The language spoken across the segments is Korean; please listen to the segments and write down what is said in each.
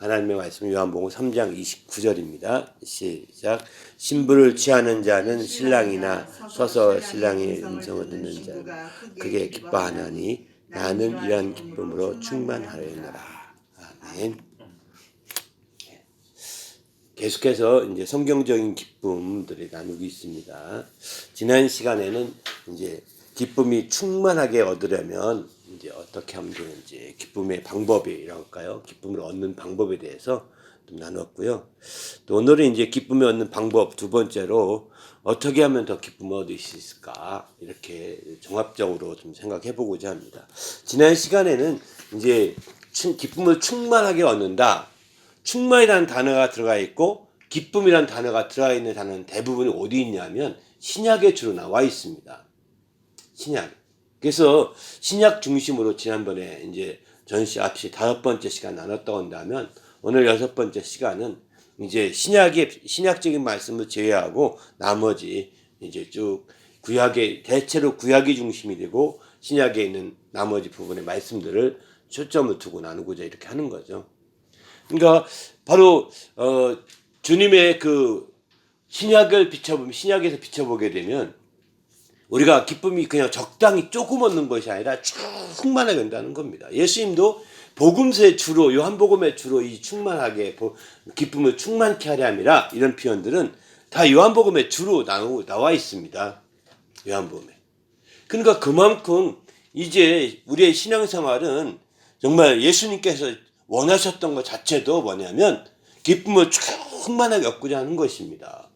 하나님의 말씀 요한복음 3장 29절입니다. 시작. 신부를 취하는 자는 신랑이나 서서 신랑의 음성을 듣는 자 그게 기뻐하나니 나는 이러한 기쁨으로 충만하려니라. 아멘. 계속해서 이제 성경적인 기쁨들을 나누고 있습니다. 지난 시간에는 이제 기쁨이 충만하게 얻으려면 이제 어떻게 하면 되는지 기쁨의 방법이랄까요? 기쁨을 얻는 방법에 대해서 좀 나눴고요. 또 오늘은 이제 기쁨을 얻는 방법 두 번째로 어떻게 하면 더 기쁨을 얻을 수 있을까? 이렇게 종합적으로 좀 생각해 보고자 합니다. 지난 시간에는 이제 기쁨을 충만하게 얻는다. 충만이라는 단어가 들어가 있고 기쁨이라는 단어가 들어가 있는 단어는 대부분이 어디 있냐면 신약에 주로 나와 있습니다. 신약. 그래서 신약 중심으로 지난번에 이제 앞시 5번째 시간 나눴다고 한다면 오늘 6번째 시간은 이제 신약적인 말씀을 제외하고 나머지 이제 쭉 대체로 구약이 중심이 되고 신약에 있는 나머지 부분의 말씀들을 초점을 두고 나누고자 이렇게 하는 거죠. 그러니까 바로 주님의 그 신약에서 비춰보게 되면 우리가 기쁨이 그냥 적당히 조금 얻는 것이 아니라 충만하게 된다는 겁니다. 예수님도 복음서의 주로 요한복음의 주로 이 충만하게 기쁨을 충만케 하려 함이라 이런 표현들은 다 요한복음의 주로 나와 있습니다. 요한복음에. 그러니까 그만큼 이제 우리의 신앙생활은 정말 예수님께서 원하셨던 것 자체도 뭐냐면 기쁨을 충만하게 얻고자 하는 것입니다.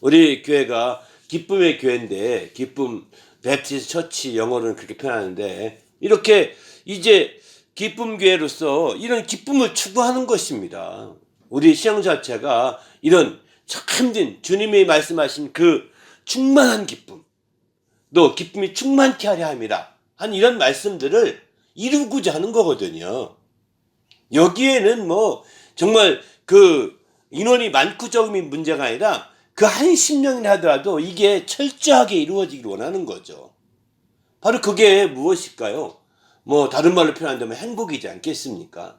우리 교회가 기쁨의 교회인데 기쁨 베프티스트 처치 영어로는 그렇게 표현하는데 이렇게 이제 기쁨 교회로서 이런 기쁨을 추구하는 것입니다. 우리 신앙 자체가 이런 참된 주님이 말씀하신 그 충만한 기쁨 또 기쁨이 충만케 하려 함이라 한 이런 말씀들을 이루고자 하는 거거든요. 여기에는 뭐 정말 그 인원이 많고 적음이 문제가 아니라 그 한 심령이나 하더라도 이게 철저하게 이루어지기를 원하는 거죠. 바로 그게 무엇일까요? 뭐 다른 말로 표현한다면 행복이지 않겠습니까?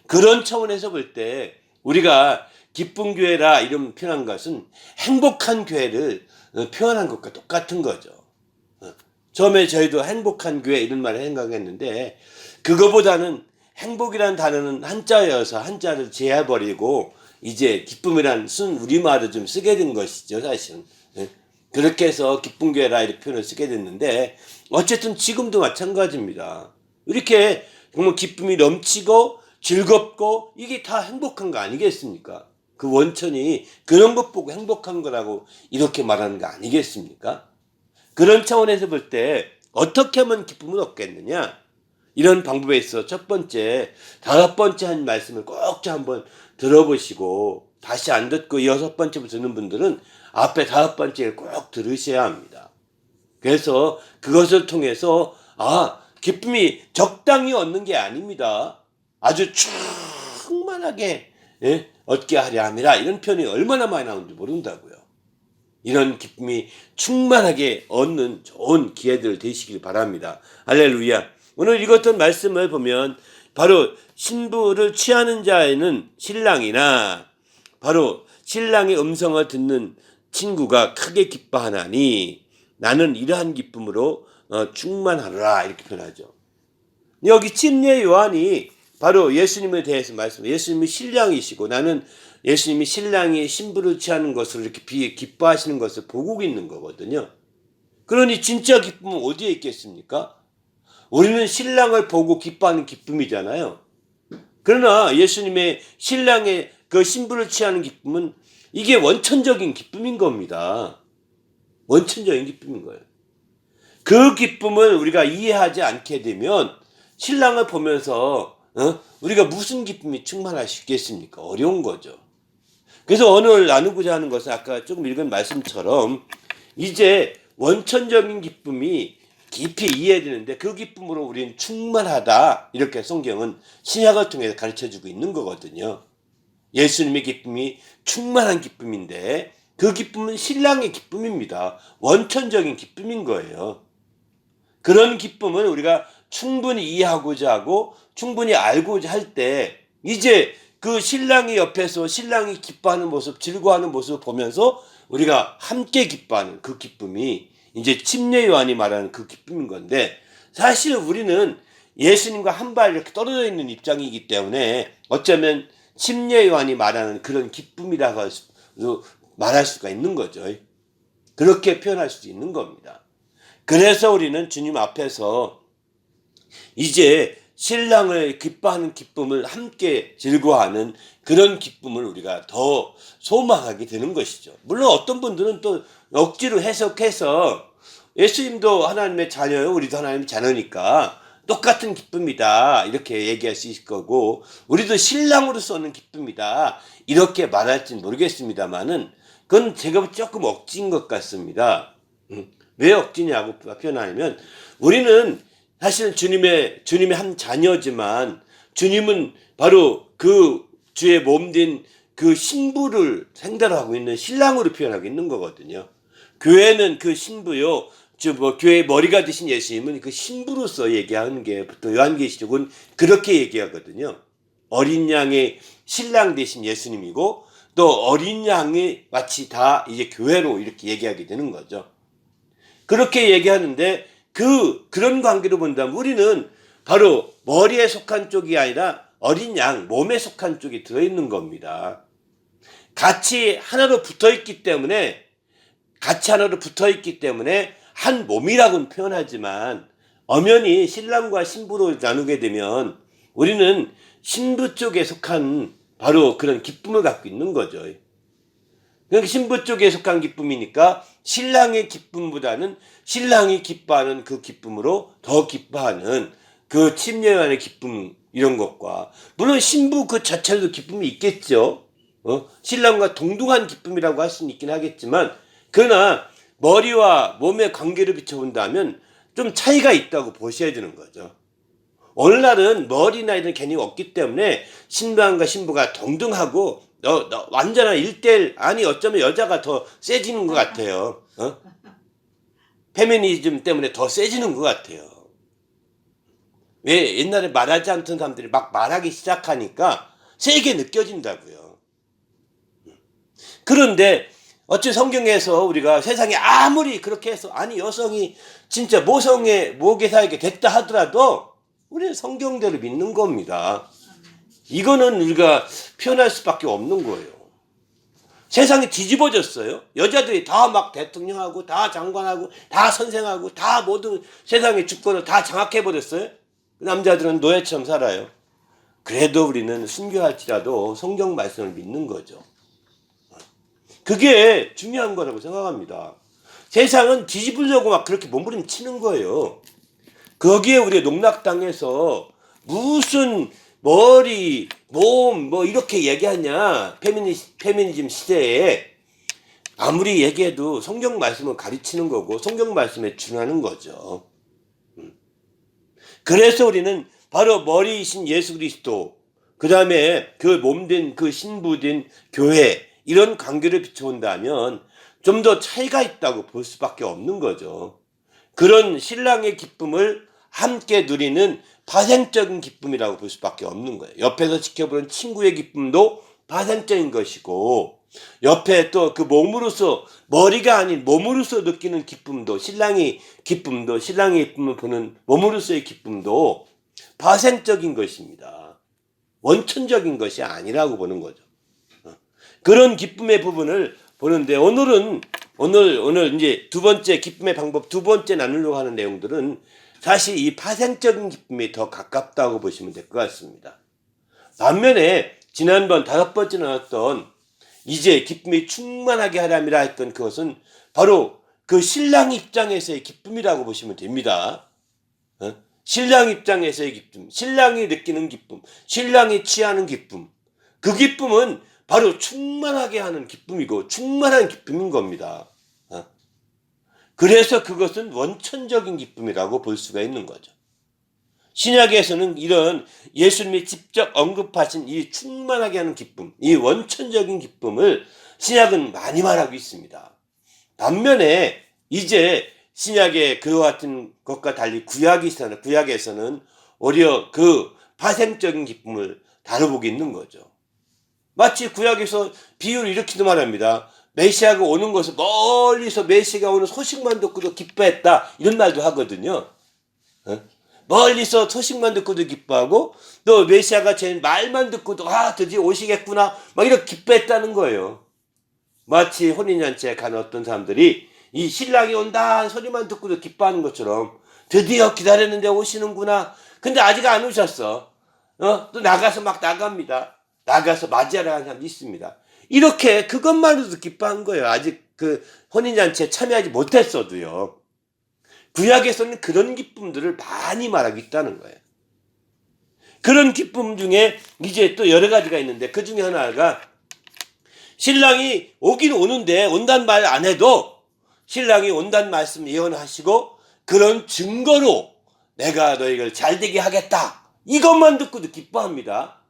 그런 차원에서 볼 때 우리가 기쁜 교회라 이런 표현한 것은 행복한 교회를 표현한 것과 똑같은 거죠. 처음에 저희도 행복한 교회 이런 말을 생각했는데 그거보다는 행복이라는 단어는 한자여서 한자를 제해버리고 이제 기쁨이란 순 우리말을 좀 쓰게 된 것이죠, 사실은. 그렇게 해서 기쁜 교회라 이렇게 표현을 쓰게 됐는데 어쨌든 지금도 마찬가지입니다. 이렇게 정말 기쁨이 넘치고 즐겁고 이게 다 행복한 거 아니겠습니까? 그 원천이 그런 것 보고 행복한 거라고 이렇게 말하는 거 아니겠습니까? 그런 차원에서 볼 때 어떻게 하면 기쁨을 얻겠느냐? 이런 방법에 있어 첫 번째, 5번째 한 말씀을 꼭 좀 한번 들어보시고 다시 안 듣고 6번째부터 듣는 분들은 앞에 5번째를 꼭 들으셔야 합니다. 그래서 그것을 통해서 기쁨이 적당히 얻는 게 아닙니다. 아주 충만하게 얻게 하려 함이라 이런 표현이 얼마나 많이 나오는지 모른다고요. 이런 기쁨이 충만하게 얻는 좋은 기회들 되시길 바랍니다. 할렐루야. 오늘 읽었던 말씀을 보면 바로 신부를 취하는 자에는 신랑이나 바로 신랑의 음성을 듣는 친구가 크게 기뻐하나니 나는 이러한 기쁨으로 충만하노라 이렇게 표현하죠. 여기 침례 요한이 바로 예수님에 대해서 예수님이 신랑이시고 나는 예수님이 신랑이 신부를 취하는 것을 이렇게 기뻐하시는 것을 보고 있는 거거든요. 그러니 진짜 기쁨은 어디에 있겠습니까? 우리는 신랑을 보고 기뻐하는 기쁨이잖아요. 그러나 예수님의 신랑의 그 신부를 취하는 기쁨은 이게 원천적인 기쁨인 겁니다. 원천적인 기쁨인 거예요. 그 기쁨을 우리가 이해하지 않게 되면 신랑을 보면서 우리가 무슨 기쁨이 충만할 수 있겠습니까? 어려운 거죠. 그래서 오늘 나누고자 하는 것은 아까 조금 읽은 말씀처럼 이제 원천적인 기쁨이 깊이 이해되는데 그 기쁨으로 우리는 충만하다 이렇게 성경은 신약을 통해서 가르쳐주고 있는 거거든요. 예수님의 기쁨이 충만한 기쁨인데 그 기쁨은 신랑의 기쁨입니다. 원천적인 기쁨인 거예요. 그런 기쁨은 우리가 충분히 이해하고자 하고 충분히 알고자 할 때 이제 그 신랑이 옆에서 신랑이 기뻐하는 모습, 즐거워하는 모습을 보면서 우리가 함께 기뻐하는 그 기쁨이 이제 침례 요한이 말하는 그 기쁨인 건데, 사실 우리는 예수님과 한 발 이렇게 떨어져 있는 입장이기 때문에 어쩌면 침례 요한이 말하는 그런 기쁨이라고 말할 수가 있는 거죠. 그렇게 표현할 수 있는 겁니다. 그래서 우리는 주님 앞에서 이제 신랑을 기뻐하는 기쁨을 함께 즐거워하는 그런 기쁨을 우리가 더 소망하게 되는 것이죠. 물론 어떤 분들은 또 억지로 해석해서 예수님도 하나님의 자녀요, 우리도 하나님의 자녀니까 똑같은 기쁨이다 이렇게 얘기할 수 있을 거고, 우리도 신랑으로서는 기쁨이다 이렇게 말할지는 모르겠습니다만은 그건 제가 조금 억지인 것 같습니다. 왜 억지냐고 표현하냐면, 우리는 사실은 주님의 한 자녀지만 주님은 바로 그 주의 몸된 그 신부를 상대로 하고 있는 신랑으로 표현하고 있는 거거든요. 교회는 그 신부요, 교회의 머리가 되신 예수님은 그 신부로서 얘기하는 게 보통 요한계시록은 그렇게 얘기하거든요. 어린 양의 신랑 되신 예수님이고, 또 어린 양이 마치 다 이제 교회로 이렇게 얘기하게 되는 거죠. 그렇게 얘기하는데 그런 관계로 본다면 우리는 바로 머리에 속한 쪽이 아니라 어린 양, 몸에 속한 쪽이 들어있는 겁니다. 같이 하나로 붙어있기 때문에 한 몸이라고는 표현하지만 엄연히 신랑과 신부로 나누게 되면 우리는 신부 쪽에 속한 바로 그런 기쁨을 갖고 있는 거죠. 그러니까 신부 쪽에 속한 기쁨이니까 신랑의 기쁨보다는 신랑이 기뻐하는 그 기쁨으로 더 기뻐하는 그 침례 요한의 기쁨, 이런 것과, 물론 신부 그 자체도 기쁨이 있겠죠. 신랑과 동등한 기쁨이라고 할 수는 있긴 하겠지만, 그러나 머리와 몸의 관계를 비춰본다면 좀 차이가 있다고 보셔야 되는 거죠. 오늘날은 머리나 이런 개념이 없기 때문에 신랑과 신부가 동등하고 완전한 1대1, 아니 어쩌면 여자가 더 세지는 것 같아요. 페미니즘 때문에 더 세지는 것 같아요. 왜? 옛날에 말하지 않던 사람들이 막 말하기 시작하니까 세게 느껴진다고요. 그런데 어찌 성경에서 우리가 세상에 아무리 그렇게 해서, 아니 여성이 진짜 모성의 모계사에게 됐다 하더라도 우리는 성경대로 믿는 겁니다. 이거는 우리가 표현할 수밖에 없는 거예요. 세상이 뒤집어졌어요. 여자들이 다 막 대통령하고 다 장관하고 다 선생하고 다 모든 세상의 주권을 다 장악해버렸어요. 남자들은 노예처럼 살아요. 그래도 우리는 순교할지라도 성경 말씀을 믿는 거죠. 그게 중요한 거라고 생각합니다. 세상은 뒤집으려고 막 그렇게 몸부림치는 거예요. 거기에 우리가 농락당해서 무슨 머리, 몸 뭐 이렇게 얘기하냐. 페미니즘 시대에 아무리 얘기해도 성경 말씀을 가르치는 거고 성경 말씀에 준하는 거죠. 그래서 우리는 바로 머리이신 예수 그리스도, 그 다음에 그 몸된 그 신부된 교회, 이런 관계를 비춰본다면 좀 더 차이가 있다고 볼 수밖에 없는 거죠. 그런 신랑의 기쁨을 함께 누리는 파생적인 기쁨이라고 볼 수밖에 없는 거예요. 옆에서 지켜보는 친구의 기쁨도 파생적인 것이고, 옆에 또 그 몸으로서, 머리가 아닌 몸으로서 느끼는 기쁨도, 신랑의 기쁨을 보는 몸으로서의 기쁨도 파생적인 것입니다. 원천적인 것이 아니라고 보는 거죠. 그런 기쁨의 부분을 보는데, 오늘 이제 두 번째 기쁨의 방법, 두 번째 나누려고 하는 내용들은 사실 이 파생적인 기쁨이 더 가깝다고 보시면 될 것 같습니다. 반면에 지난번 5번째 나눴던 이제 기쁨이 충만하게 하람이라 했던 그것은 바로 그 신랑 입장에서의 기쁨이라고 보시면 됩니다. 신랑 입장에서의 기쁨, 신랑이 느끼는 기쁨, 신랑이 취하는 기쁨, 그 기쁨은 바로 충만하게 하는 기쁨이고 충만한 기쁨인 겁니다. 그래서 그것은 원천적인 기쁨이라고 볼 수가 있는 거죠. 신약에서는 이런 예수님이 직접 언급하신 이 충만하게 하는 기쁨, 이 원천적인 기쁨을 신약은 많이 말하고 있습니다. 반면에 이제 신약의 그와 같은 것과 달리 구약에서는 오히려 그 파생적인 기쁨을 다뤄보고 있는 거죠. 마치 구약에서 비유를 이렇게도 말합니다. 메시아가 오는 것을 멀리서 메시아가 오는 소식만 듣고도 기뻐했다, 이런 말도 하거든요. 멀리서 소식만 듣고도 기뻐하고, 또 메시아가 제 말만 듣고도 드디어 오시겠구나 막 이렇게 기뻐했다는 거예요. 마치 혼인잔치에 가는 어떤 사람들이 이 신랑이 온다 소리만 듣고도 기뻐하는 것처럼, 드디어 기다렸는데 오시는구나. 근데 아직 안 오셨어. 또 나가서 막 나갑니다. 나가서 맞이하러 가는 사람도 있습니다. 이렇게 그것만으로도 기뻐한 거예요. 아직 그 혼인잔치에 참여하지 못했어도요. 구약에서는 그런 기쁨들을 많이 말하고 있다는 거예요. 그런 기쁨 중에 이제 또 여러 가지가 있는데, 그 중에 하나가 신랑이 오긴 오는데 온다는 말 안 해도 신랑이 온다는 말씀 예언하시고 그런 증거로 내가 너희를 잘되게 하겠다, 이것만 듣고도 기뻐합니다.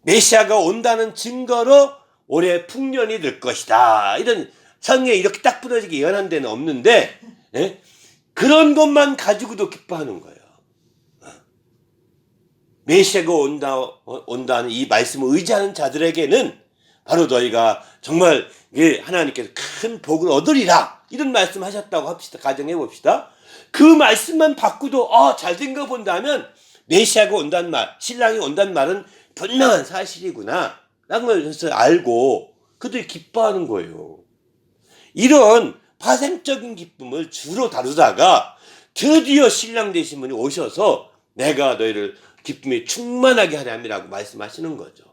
메시아가 온다는 증거로 올해 풍년이 될 것이다, 이런 성경에 이렇게 딱 부러지게 예언한 데는 없는데, 그런 것만 가지고도 기뻐하는 거예요. 메시아가 온다는 이 말씀을 의지하는 자들에게는 바로 너희가 정말 하나님께서 큰 복을 얻으리라, 이런 말씀 하셨다고 합시다. 가정해 봅시다. 그 말씀만 받고도 잘된 거 본다면 메시아가 온다는 말, 신랑이 온다는 말은 분명한 사실이구나 라는 걸 알고 그들이 기뻐하는 거예요. 이런 파생적인 기쁨을 주로 다루다가 드디어 신랑 되신 분이 오셔서 내가 너희를 기쁨이 충만하게 하렴이라고 말씀하시는 거죠.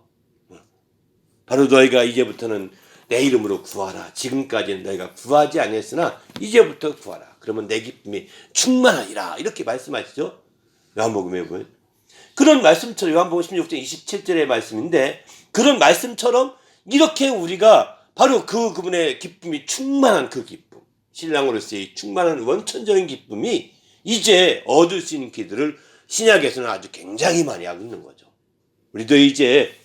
바로 너희가 이제부터는 내 이름으로 구하라. 지금까지는 너희가 구하지 않았으나 이제부터 구하라. 그러면 내 기쁨이 충만하리라, 이렇게 말씀하시죠. 요한복음에 보면 그런 말씀처럼, 요한복음 16장 27절의 말씀인데, 그런 말씀처럼 이렇게 우리가 바로 그분의 기쁨이 충만한 그 기쁨, 신랑으로서의 충만한 원천적인 기쁨이 이제 얻을 수 있는 기들을 신약에서는 아주 굉장히 많이 하고 있는 거죠. 우리도 이제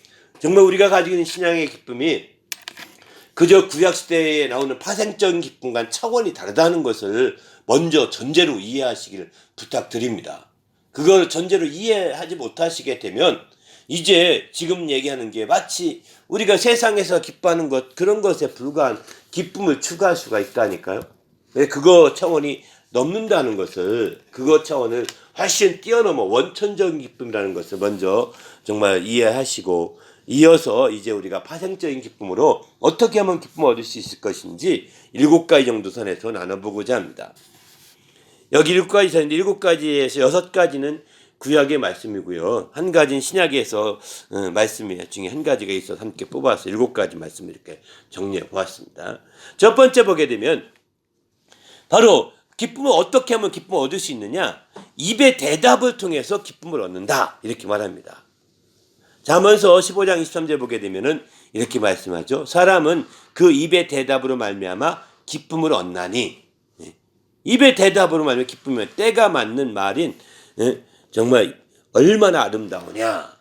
정말 우리가 가지고 있는 신앙의 기쁨이 그저 구약시대에 나오는 파생적인 기쁨과는 차원이 다르다는 것을 먼저 전제로 이해하시길 부탁드립니다. 그걸 전제로 이해하지 못하시게 되면 이제 지금 얘기하는 게 마치 우리가 세상에서 기뻐하는 것, 그런 것에 불과한 기쁨을 추구할 수가 있다니까요. 그거 차원이 넘는다는 것을, 그거 차원을 훨씬 뛰어넘어 원천적인 기쁨이라는 것을 먼저 정말 이해하시고, 이어서 이제 우리가 파생적인 기쁨으로 어떻게 하면 기쁨을 얻을 수 있을 것인지 7가지 정도 선에서 나눠보고자 합니다. 여기 7가지 선인데 7가지에서 6가지는 구약의 말씀이고요. 한 가지는 신약에서 말씀 중에 한 가지가 있어서 함께 뽑아서 7가지 말씀을 이렇게 정리해 보았습니다. 첫 번째 보게 되면 바로 기쁨을 어떻게 하면 기쁨을 얻을 수 있느냐? 입의 대답을 통해서 기쁨을 얻는다, 이렇게 말합니다. 잠언서 15장 23절 보게 되면은 이렇게 말씀하죠. 사람은 그 입의 대답으로 말미암아 기쁨을 얻나니, 입의 대답으로 말미암아 기쁨이, 때가 맞는 말인 정말 얼마나 아름다우냐,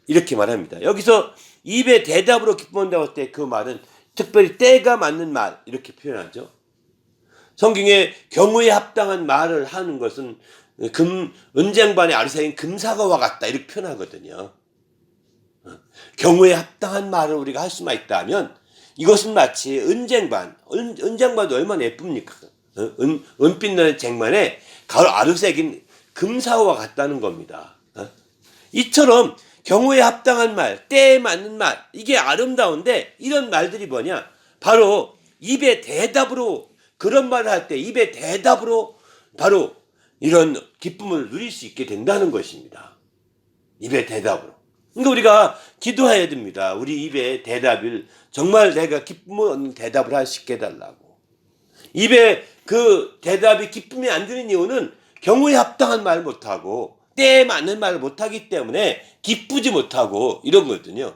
이렇게 말합니다. 여기서 입의 대답으로 기쁨한다고 할 때 그 말은 특별히 때가 맞는 말, 이렇게 표현하죠. 성경에 경우에 합당한 말을 하는 것은 은쟁반의 아리새인 금사과와 같다, 이렇게 표현하거든요. 경우에 합당한 말을 우리가 할 수만 있다면 이것은 마치 은쟁반도 얼마나 예쁩니까? 은빛 나는 쟁반에 가을 아르색인 금사과와 같다는 겁니다. 이처럼 경우에 합당한 말, 때에 맞는 말, 이게 아름다운데, 이런 말들이 뭐냐? 바로 입의 대답으로, 그런 말을 할 때 입의 대답으로 바로 이런 기쁨을 누릴 수 있게 된다는 것입니다. 입의 대답으로. 그러니까 우리가 기도해야 됩니다. 우리 입의 대답을 정말 내가 기쁨을 얻는 대답을 할 수 있게 해달라고. 입에 그 대답이 기쁨이 안 드는 이유는 경우에 합당한 말을 못하고 때에 맞는 말을 못하기 때문에 기쁘지 못하고 이런 거거든요.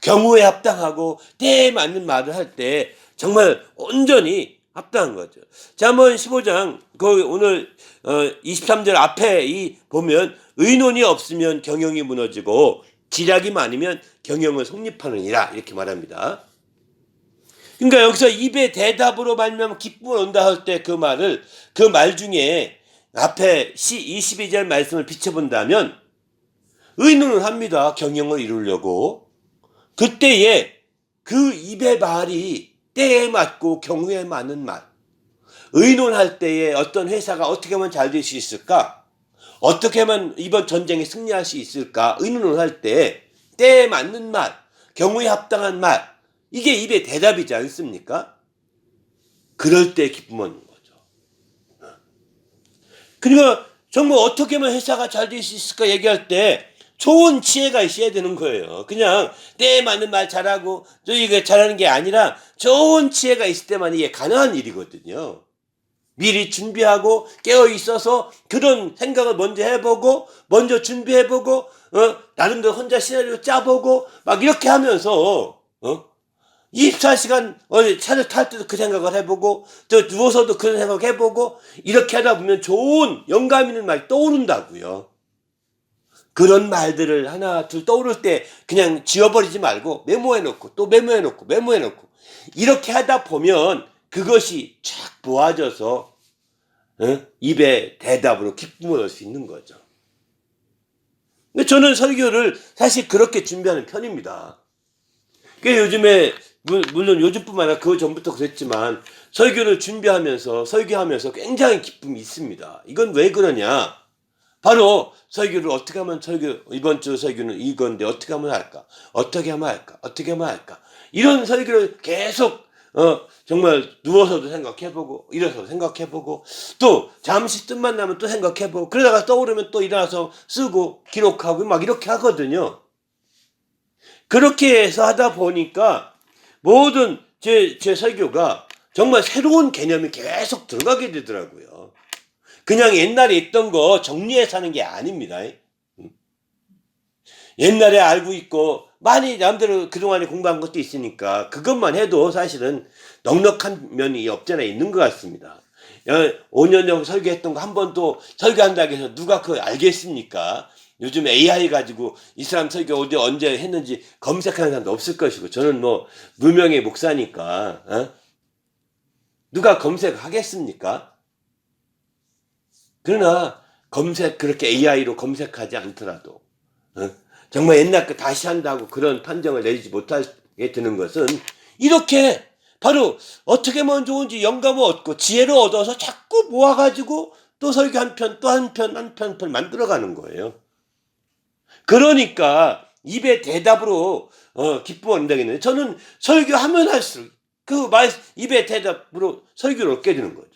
경우에 합당하고 때에 맞는 말을 할 때 정말 온전히 합당한 거죠. 잠언 15장 오늘 23절 앞에 보면 의논이 없으면 경영이 무너지고 지략이 많으면 경영을 성립하느니라, 이렇게 말합니다. 그러니까 여기서 입의 대답으로 말미암아 기쁨을 얻는다 할 때 그 말을, 그 말 중에 앞에 22절 말씀을 비춰본다면 의논을 합니다. 경영을 이루려고. 그때에 그 입의 말이 때에 맞고 경우에 맞는 말. 의논할 때에 어떤 회사가 어떻게 하면 잘 될 수 있을까? 어떻게 하면 이번 전쟁에 승리할 수 있을까? 의논을 할 때 때에 맞는 말, 경우에 합당한 말. 이게 입의 대답이지 않습니까? 그럴 때 기쁨 얻는 거죠. 그러니까 정말 어떻게 하면 회사가 잘 될 수 있을까 얘기할 때 좋은 지혜가 있어야 되는 거예요. 그냥 때에 맞는 말 잘하고 이게 잘하는 게 아니라 좋은 지혜가 있을 때만 이게 가능한 일이거든요. 미리 준비하고 깨어 있어서 그런 생각을 먼저 해보고 먼저 준비해보고 나름대로 혼자 시나리오 짜보고 막 이렇게 하면서 24시간 차를 탈 때도 그 생각을 해보고 또 누워서도 그런 생각 해보고 이렇게 하다 보면 좋은 영감 있는 말이 떠오른다고요. 그런 말들을 하나 둘 떠오를 때 그냥 지워버리지 말고 메모해놓고 또 메모해놓고 메모해놓고 이렇게 하다 보면 그것이 쫙 모아져서 입의 대답으로 기쁨을 얻을 수 있는 거죠. 저는 설교를 사실 그렇게 준비하는 편입니다. 요즘에 물론 요즘뿐만 아니라 그 전부터 그랬지만 설교를 준비하면서 설교하면서 굉장히 기쁨이 있습니다. 이건 왜 그러냐? 바로 설교를 어떻게 하면 이번 주 설교는 이건데 어떻게 하면 할까? 어떻게 하면 할까? 어떻게 하면 할까? 이런 설교를 계속 정말 누워서도 생각해보고 일어서도 생각해보고 또 잠시 뜸만 나면 또 생각해보고 그러다가 떠오르면 또 일어나서 쓰고 기록하고 막 이렇게 하거든요. 그렇게 해서 하다 보니까 모든 제 설교가 정말 새로운 개념이 계속 들어가게 되더라고요. 그냥 옛날에 있던 거 정리해서 하는 게 아닙니다. 옛날에 알고 있고 많이 남들은 그동안에 공부한 것도 있으니까 그것만 해도 사실은 넉넉한 면이 없잖아 있는 것 같습니다. 5년 전에 설교했던 거 한 번 또 설교한다고 해서 누가 그걸 알겠습니까? 요즘 AI 가지고 이 사람 설교 어디 언제 했는지 검색하는 사람도 없을 것이고 저는 뭐 무명의 목사니까 누가 검색하겠습니까? 그러나 그렇게 AI로 검색하지 않더라도 정말 옛날 거 다시 한다고 그런 판정을 내리지 못하게 되는 것은 이렇게 바로 어떻게 하면 좋은지 영감을 얻고 지혜를 얻어서 자꾸 모아가지고 또 설교 한 편 또 한 편 만들어가는 거예요. 그러니까 입의 대답으로 기쁨 얻는다겠는데 저는 설교하면 할수록 입의 대답으로 설교를 얻게 되는 거죠.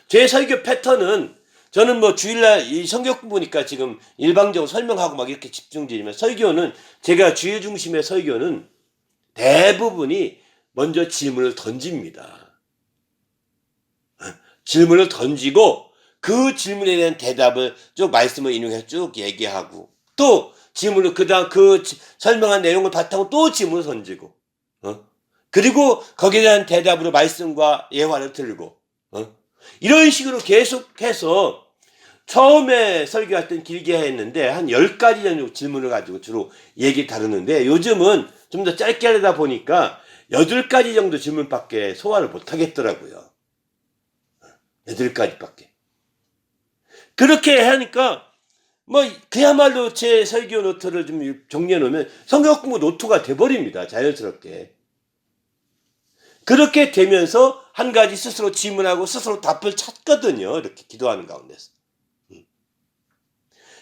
제 설교 패턴은 저는 뭐 주일날 이 성경 공부니까 지금 일방적으로 설명하고 막 이렇게 집중되지만 설교는 제가 주의 중심의 설교는 대부분이 먼저 질문을 던집니다. 질문을 던지고 그 질문에 대한 대답을 쭉 말씀을 인용해서 쭉 얘기하고 또 질문을 그다음 그 설명한 내용을 바탕으로 또 질문을 던지고 그리고 거기에 대한 대답으로 말씀과 예화를 들고 이런 식으로 계속해서 처음에 설교할 땐 길게 했는데 한 10가지 정도 질문을 가지고 주로 얘기 다루는데 요즘은 좀 더 짧게 하다 보니까 8가지 정도 질문밖에 소화를 못 하겠더라고요. 8가지밖에. 그렇게 하니까 뭐 그야말로 제 설교 노트를 좀 정리해 놓으면 성경 공부 노트가 돼버립니다. 자연스럽게. 그렇게 되면서 한 가지 스스로 질문하고 스스로 답을 찾거든요. 이렇게 기도하는 가운데서.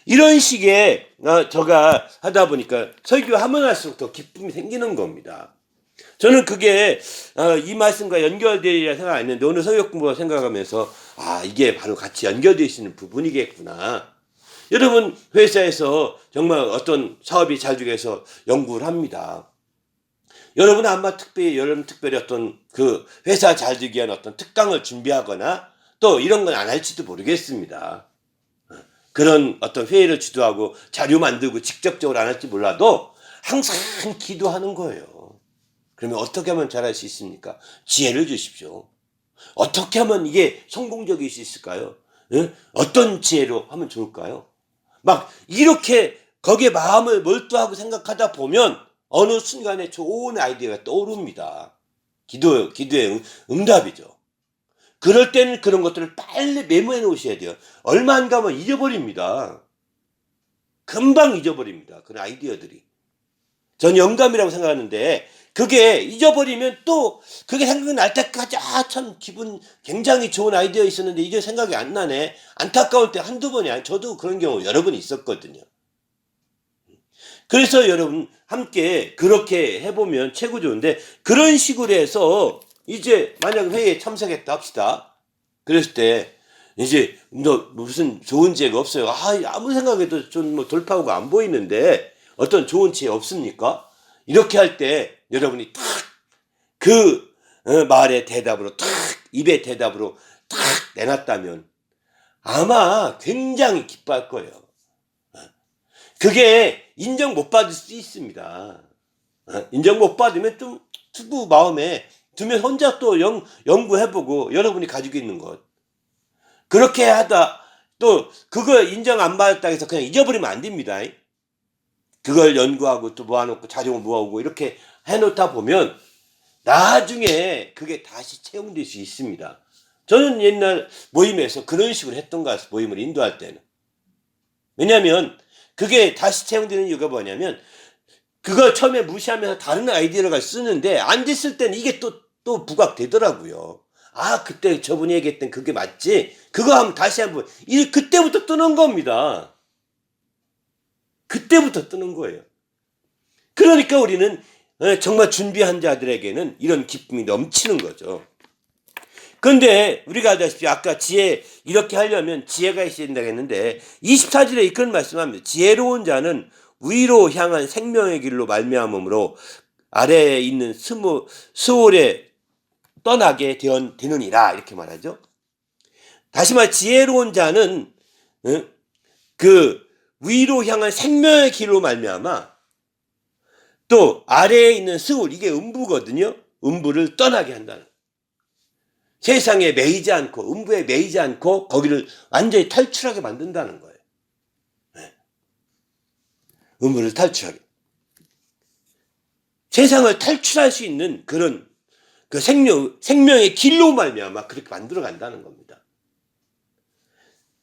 이런 식의 제가 하다 보니까 설교하면 할수록 더 기쁨이 생기는 겁니다. 저는 그게 이 말씀과 연결되리라 생각 안 했는데 오늘 설교 공부를 생각하면서 이게 바로 같이 연결되어 있는 부분이겠구나. 여러분 회사에서 정말 어떤 사업이 잘 되기 위해서 연구를 합니다. 여러분은 아마 특별히 어떤 그 회사 잘 되기 위한 어떤 특강을 준비하거나 또 이런 건 안 할지도 모르겠습니다. 그런 어떤 회의를 주도하고 자료 만들고 직접적으로 안 할지 몰라도 항상 기도하는 거예요. 그러면 어떻게 하면 잘할 수 있습니까? 지혜를 주십시오. 어떻게 하면 이게 성공적일 수 있을까요? 어떤 지혜로 하면 좋을까요? 막 이렇게 거기에 마음을 몰두하고 생각하다 보면 어느 순간에 좋은 아이디어가 떠오릅니다. 기도의 응답이죠. 그럴 때는 그런 것들을 빨리 메모해 놓으셔야 돼요. 얼마 안 가면 잊어버립니다. 금방 잊어버립니다. 그런 아이디어들이. 전 영감이라고 생각하는데 그게 잊어버리면 또 그게 생각날 때까지 참 기분 굉장히 좋은 아이디어 있었는데 이제 생각이 안 나네. 안타까울 때 한두 번이 아니 저도 그런 경우 여러 번 있었거든요. 그래서 여러분 함께 그렇게 해보면 최고 좋은데 그런 식으로 해서 이제 만약 회의에 참석했다 합시다. 그랬을 때 이제 너 무슨 좋은 지혜가 없어요. 아무 생각해도 좀 뭐 돌파구가 안 보이는데 어떤 좋은 지혜 없습니까? 이렇게 할 때 여러분이 탁 그 말의 대답으로 탁 입의 대답으로 탁 내놨다면 아마 굉장히 기뻐할 거예요. 그게 인정 못 받을 수 있습니다. 인정 못 받으면 좀 투구 마음에 두면 혼자 또 연구해보고 여러분이 가지고 있는 것 그렇게 하다 또 그거 인정 안 받았다 해서 그냥 잊어버리면 안 됩니다. 그걸 연구하고 또 모아놓고 자료를 모아오고 이렇게 해놓다 보면 나중에 그게 다시 채용될 수 있습니다. 저는 옛날 모임에서 그런 식으로 했던 것 같아요. 모임을 인도할 때는. 왜냐하면 그게 다시 채용되는 이유가 뭐냐면 그거 처음에 무시하면서 다른 아이디어를 쓰는데 안 됐을 때는 이게 또 부각되더라고요. 그때 저분이 얘기했던 그게 맞지? 그거 하면 다시 한번 그때부터 뜨는 겁니다. 그때부터 뜨는 거예요. 그러니까 우리는 정말 준비한 자들에게는 이런 기쁨이 넘치는 거죠. 그런데 우리가 알다시피 아까 지혜 이렇게 하려면 지혜가 있어야 된다고 했는데 24절에 그런 말씀합니다. 지혜로운 자는 위로 향한 생명의 길로 말미암음으로 아래에 있는 스올에 떠나게 되느니라 이렇게 말하죠. 다시 말해 지혜로운 자는 그 위로 향한 생명의 길로 말미암아 또 아래에 있는 스울 이게 음부거든요. 음부를 떠나게 한다는 세상에 매이지 않고 음부에 매이지 않고 거기를 완전히 탈출하게 만든다는 거예요. 음부를 탈출하게 세상을 탈출할 수 있는 그런 그 생명의 길로 말미암아 그렇게 만들어 간다는 겁니다.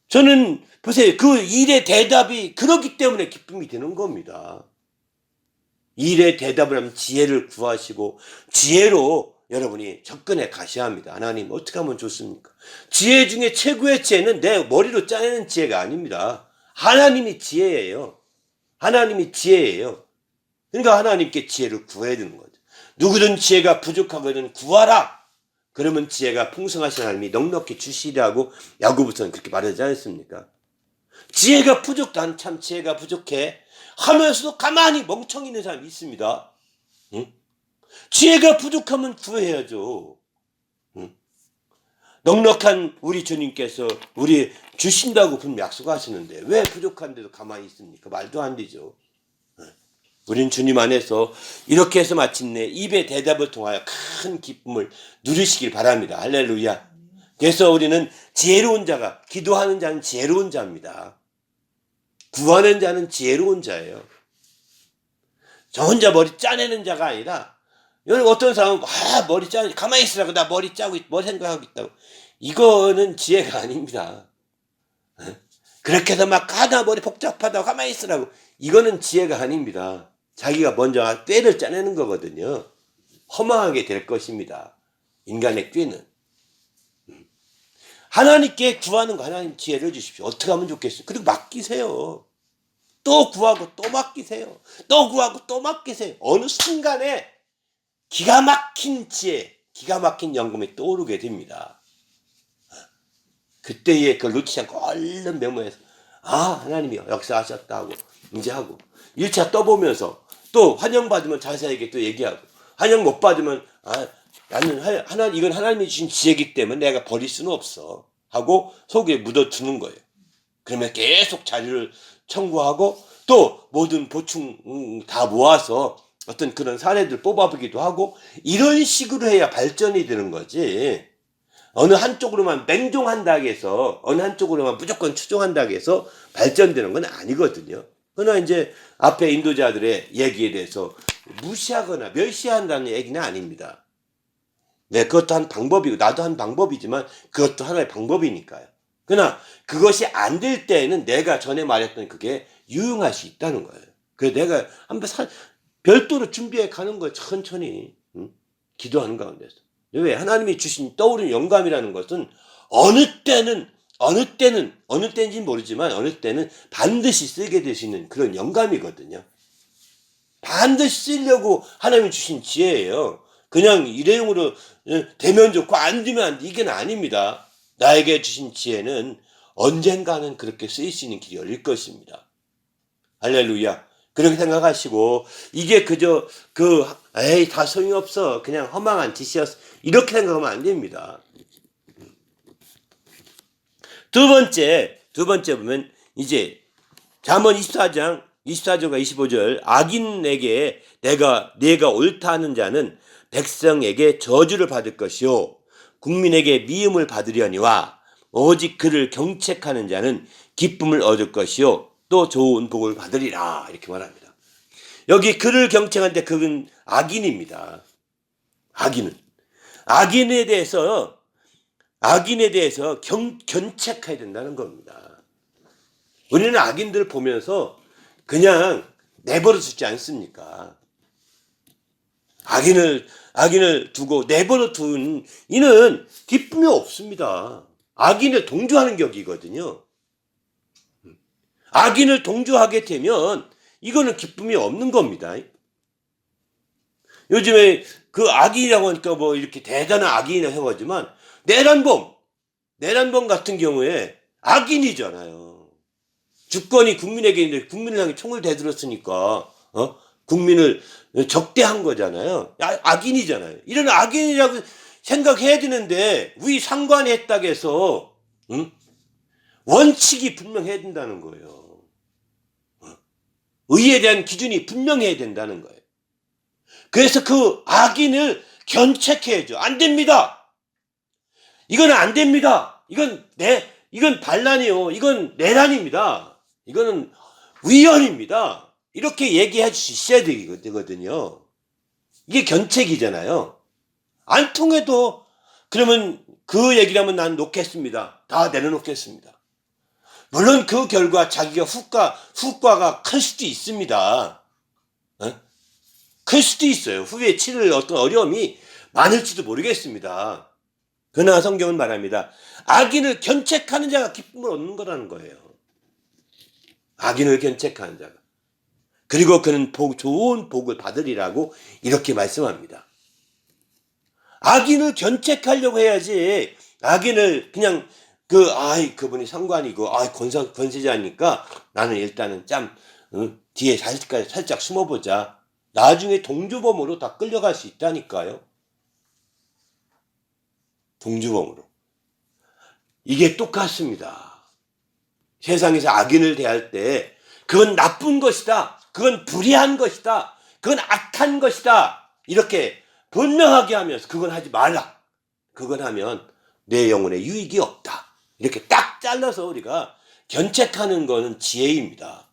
저는 보세요. 그 일의 대답이 그렇기 때문에 기쁨이 되는 겁니다. 일의 대답을 하면 지혜를 구하시고 지혜로 여러분이 접근해 가셔야 합니다. 하나님 어떻게 하면 좋습니까? 지혜 중에 최고의 지혜는 내 머리로 짜내는 지혜가 아닙니다. 하나님이 지혜예요. 하나님이 지혜예요. 그러니까 하나님께 지혜를 구해야 되는 거죠. 누구든 지혜가 부족하거든 구하라. 그러면 지혜가 풍성하신 하나님이 넉넉히 주시리라고 야고보서는 그렇게 말하지 않습니까? 지혜가 부족한 참 지혜가 부족해 하면서도 가만히 멍청이 있는 사람이 있습니다. 응? 지혜가 부족하면 구해야죠. 응? 넉넉한 우리 주님께서 우리 주신다고 분명 약속하시는데 왜 부족한데도 가만히 있습니까? 말도 안 되죠. 우린 주님 안에서 이렇게 해서 마침내 입의 대답을 통하여 큰 기쁨을 누리시길 바랍니다. 할렐루야. 그래서 우리는 지혜로운 자가 기도하는 자는 지혜로운 자입니다. 구하는 자는 지혜로운 자예요. 저 혼자 머리 짜내는 자가 아니라 여러분 어떤 사람은 머리 짜내 가만히 있으라고 나 머리 짜고 머리 생각하고 있다고 이거는 지혜가 아닙니다. 그렇게 해서 막 하다 머리 복잡하다고 가만히 있으라고 이거는 지혜가 아닙니다. 자기가 먼저 꾀를 짜내는 거거든요. 허망하게 될 것입니다. 인간의 꾀는. 하나님께 구하는 거 하나님 지혜를 주십시오. 어떻게 하면 좋겠어요? 그리고 맡기세요. 또 구하고 또 맡기세요. 또 구하고 또 맡기세요. 어느 순간에 기가 막힌 지혜, 기가 막힌 영감이 떠오르게 됩니다. 그때에 그걸 놓치지 않고 얼른 메모해서 하나님이 역사하셨다 하고 이제 하고 1차 떠보면서 또 환영받으면 자세하게 또 얘기하고 환영 못 받으면 나는 이건 하나님이 주신 지혜이기 때문에 내가 버릴 수는 없어 하고 속에 묻어두는 거예요. 그러면 계속 자료를 청구하고 또 모든 보충 다 모아서 어떤 그런 사례들 뽑아보기도 하고 이런 식으로 해야 발전이 되는 거지. 어느 한쪽으로만 맹종한다고 해서 어느 한쪽으로만 무조건 추종한다고 해서 발전되는 건 아니거든요. 그러나 이제 앞에 인도자들의 얘기에 대해서 무시하거나 멸시한다는 얘기는 아닙니다. 네, 그것도 한 방법이고 나도 한 방법이지만 그것도 하나의 방법이니까요. 그러나 그것이 안 될 때에는 내가 전에 말했던 그게 유용할 수 있다는 거예요. 그래서 내가 한번 별도로 준비해 가는 거예요. 천천히. 응? 기도하는 가운데서. 왜? 하나님이 주신 떠오르는 영감이라는 것은 어느 때인지 모르지만 어느 때는 반드시 쓰게 되시는 그런 영감이거든요. 반드시 쓰려고 하나님이 주신 지혜예요. 그냥 일회용으로 되면 좋고 안 되면 안 돼. 이게 아닙니다. 나에게 주신 지혜는 언젠가는 그렇게 쓰일 수 있는 길이 열릴 것입니다. 할렐루야. 그렇게 생각하시고 이게 그저 에이 다 소용없어. 그냥 허망한 짓이었어. 이렇게 생각하면 안 됩니다. 두 번째 보면 이제 잠언 24절과 25절 악인에게 내가 옳다 하는 자는 백성에게 저주를 받을 것이요 국민에게 미움을 받으려니와 오직 그를 경책하는 자는 기쁨을 얻을 것이요 또 좋은 복을 받으리라 이렇게 말합니다. 여기 그를 경책하는데 그건 악인입니다. 악인에 대해서 견책해야 된다는 겁니다. 우리는 악인들을 보면서 그냥 내버려 두지 않습니까? 악인을 두고 내버려 둔 이는 기쁨이 없습니다. 악인을 동조하는 격이거든요. 악인을 동조하게 되면 이거는 기쁨이 없는 겁니다. 요즘에 그 악인이라고 하니까 뭐 이렇게 대단한 악인이라고 하지만 내란범 같은 경우에 악인이잖아요. 주권이 국민에게 있는데 국민을 향해 총을 대들었으니까 국민을 적대한 거잖아요. 악인이잖아요. 이런 악인이라고 생각해야 되는데 우리 상관이 했다고 해서 원칙이 분명해야 된다는 거예요. 의에 대한 기준이 분명해야 된다는 거예요. 그래서 그 악인을 견책해야죠. 안 됩니다. 이건 안 됩니다. 이건 반란이요. 이건 내란입니다. 이거는 위헌입니다. 이렇게 얘기해 줄 수 있어야 되거든요. 이게 견책이잖아요. 안 통해도 그러면 그 얘기를 하면 난 놓겠습니다. 다 내려놓겠습니다. 물론 그 결과 자기가 후과가 클 수도 있습니다. 클 수도 있어요. 후에 치를 어떤 어려움이 많을지도 모르겠습니다. 그러나 성경은 말합니다. 악인을 견책하는 자가 기쁨을 얻는 거라는 거예요. 악인을 견책하는 자가. 그리고 그는 좋은 복을 받으리라고 이렇게 말씀합니다. 악인을 견책하려고 해야지 악인을 그냥 그분이 상관이고 권세자니까 나는 일단은 뒤에 살짝 숨어보자. 나중에 동주범으로 다 끌려갈 수 있다니까요. 동주범으로. 이게 똑같습니다. 세상에서 악인을 대할 때 그건 나쁜 것이다. 그건 불의한 것이다. 그건 악한 것이다. 이렇게 분명하게 하면서 그건 하지 말라. 그건 하면 내 영혼에 유익이 없다. 이렇게 딱 잘라서 우리가 견책하는 거는 지혜입니다.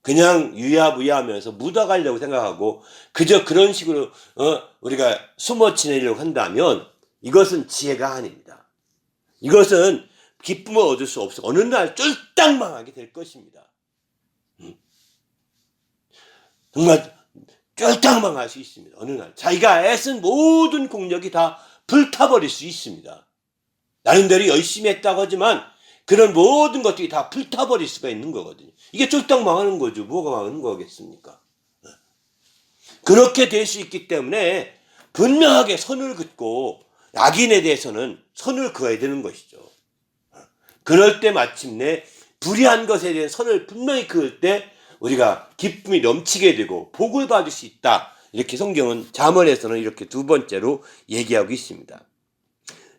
그냥 유야무야하면서 묻어가려고 생각하고 그저 그런 식으로 우리가 숨어 지내려고 한다면 이것은 지혜가 아닙니다. 이것은 기쁨을 얻을 수 없어. 어느 날 쫄딱 망하게 될 것입니다. 정말 쫄딱 망할 수 있습니다. 어느 날 자기가 애쓴 모든 공력이 다 불타버릴 수 있습니다. 나름대로 열심히 했다고 하지만 그런 모든 것들이 다 불타버릴 수가 있는 거거든요. 이게 쫄딱 망하는 거죠. 뭐가 망하는 거겠습니까? 그렇게 될 수 있기 때문에 분명하게 선을 긋고 악인에 대해서는 선을 그어야 되는 것이죠. 그럴 때 마침내 불의한 것에 대한 선을 분명히 그을 때 우리가 기쁨이 넘치게 되고 복을 받을 수 있다. 이렇게 성경은 잠언에서는 이렇게 두 번째로 얘기하고 있습니다.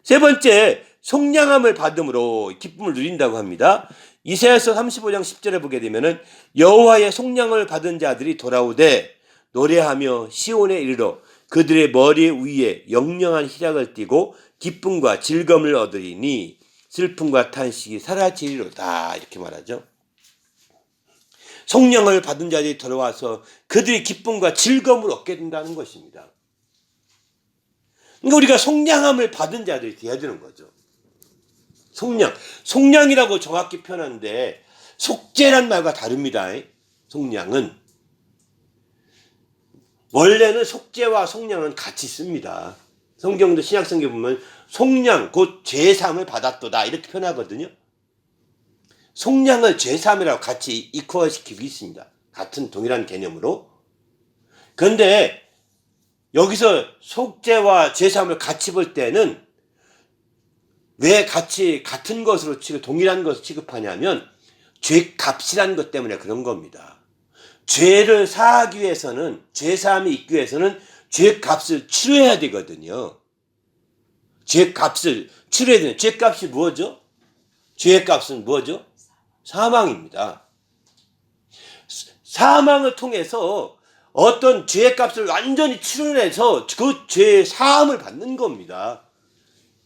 세 번째, 속량함을 받음으로 기쁨을 누린다고 합니다. 이사야서 35장 10절에 보게 되면은 여호와의 속량을 받은 자들이 돌아오되 노래하며 시온에 이르러 그들의 머리 위에 영영한 희락을 띠고 기쁨과 즐거움을 얻으리니 슬픔과 탄식이 사라지리로다. 이렇게 말하죠. 속량을 받은 자들이 돌아와서 그들이 기쁨과 즐거움을 얻게 된다는 것입니다. 그러니까 우리가 속량함을 받은 자들이 되어야 되는 거죠. 속량이라고 정확히 표현하는데 속죄란 말과 다릅니다. 속량은 원래는 속죄와 속량은 같이 씁니다. 성경도 신약성경 보면 속량 곧 죄사함을 받았도다 이렇게 표현하거든요. 속량을 죄사함이라고 같이 이퀄시키고 있습니다. 같은 동일한 개념으로. 그런데 여기서 속죄와 죄사함을 같이 볼 때는 왜 같이 같은 것으로 동일한 것을 취급하냐면 죄값이라는 것 때문에 그런 겁니다. 죄를 사하기 위해서는, 죄사함이 있기 위해서는 죄값을 치러야 되거든요. 죄값을 치러야 되는, 죄값이 뭐죠? 죄값은 뭐죠? 사망입니다. 사망을 통해서 어떤 죄값을 완전히 치러내서 그 죄의 사함을 받는 겁니다.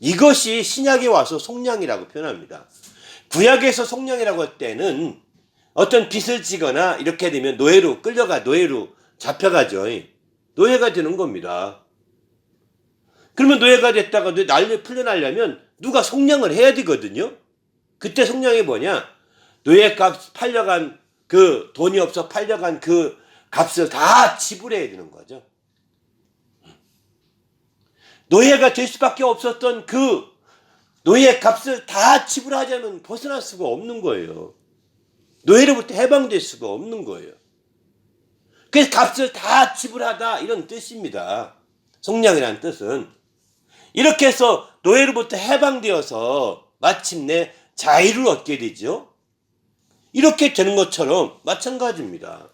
이것이 신약에 와서 속량이라고 표현합니다. 구약에서 속량이라고 할 때는 어떤 빚을 지거나 이렇게 되면 노예로 잡혀가죠. 노예가 되는 겁니다. 그러면 노예가 됐다가 풀려나려면 누가 속량을 해야 되거든요. 그때 속량이 뭐냐? 노예값 팔려간 그 돈이 없어 팔려간 그 값을 다 지불해야 되는 거죠. 노예가 될 수밖에 없었던 그 노예 값을 다 지불하자면 벗어날 수가 없는 거예요. 노예로부터 해방될 수가 없는 거예요. 그래서 값을 다 지불하다 이런 뜻입니다. 속량이라는 뜻은. 이렇게 해서 노예로부터 해방되어서 마침내 자유를 얻게 되죠. 이렇게 되는 것처럼 마찬가지입니다.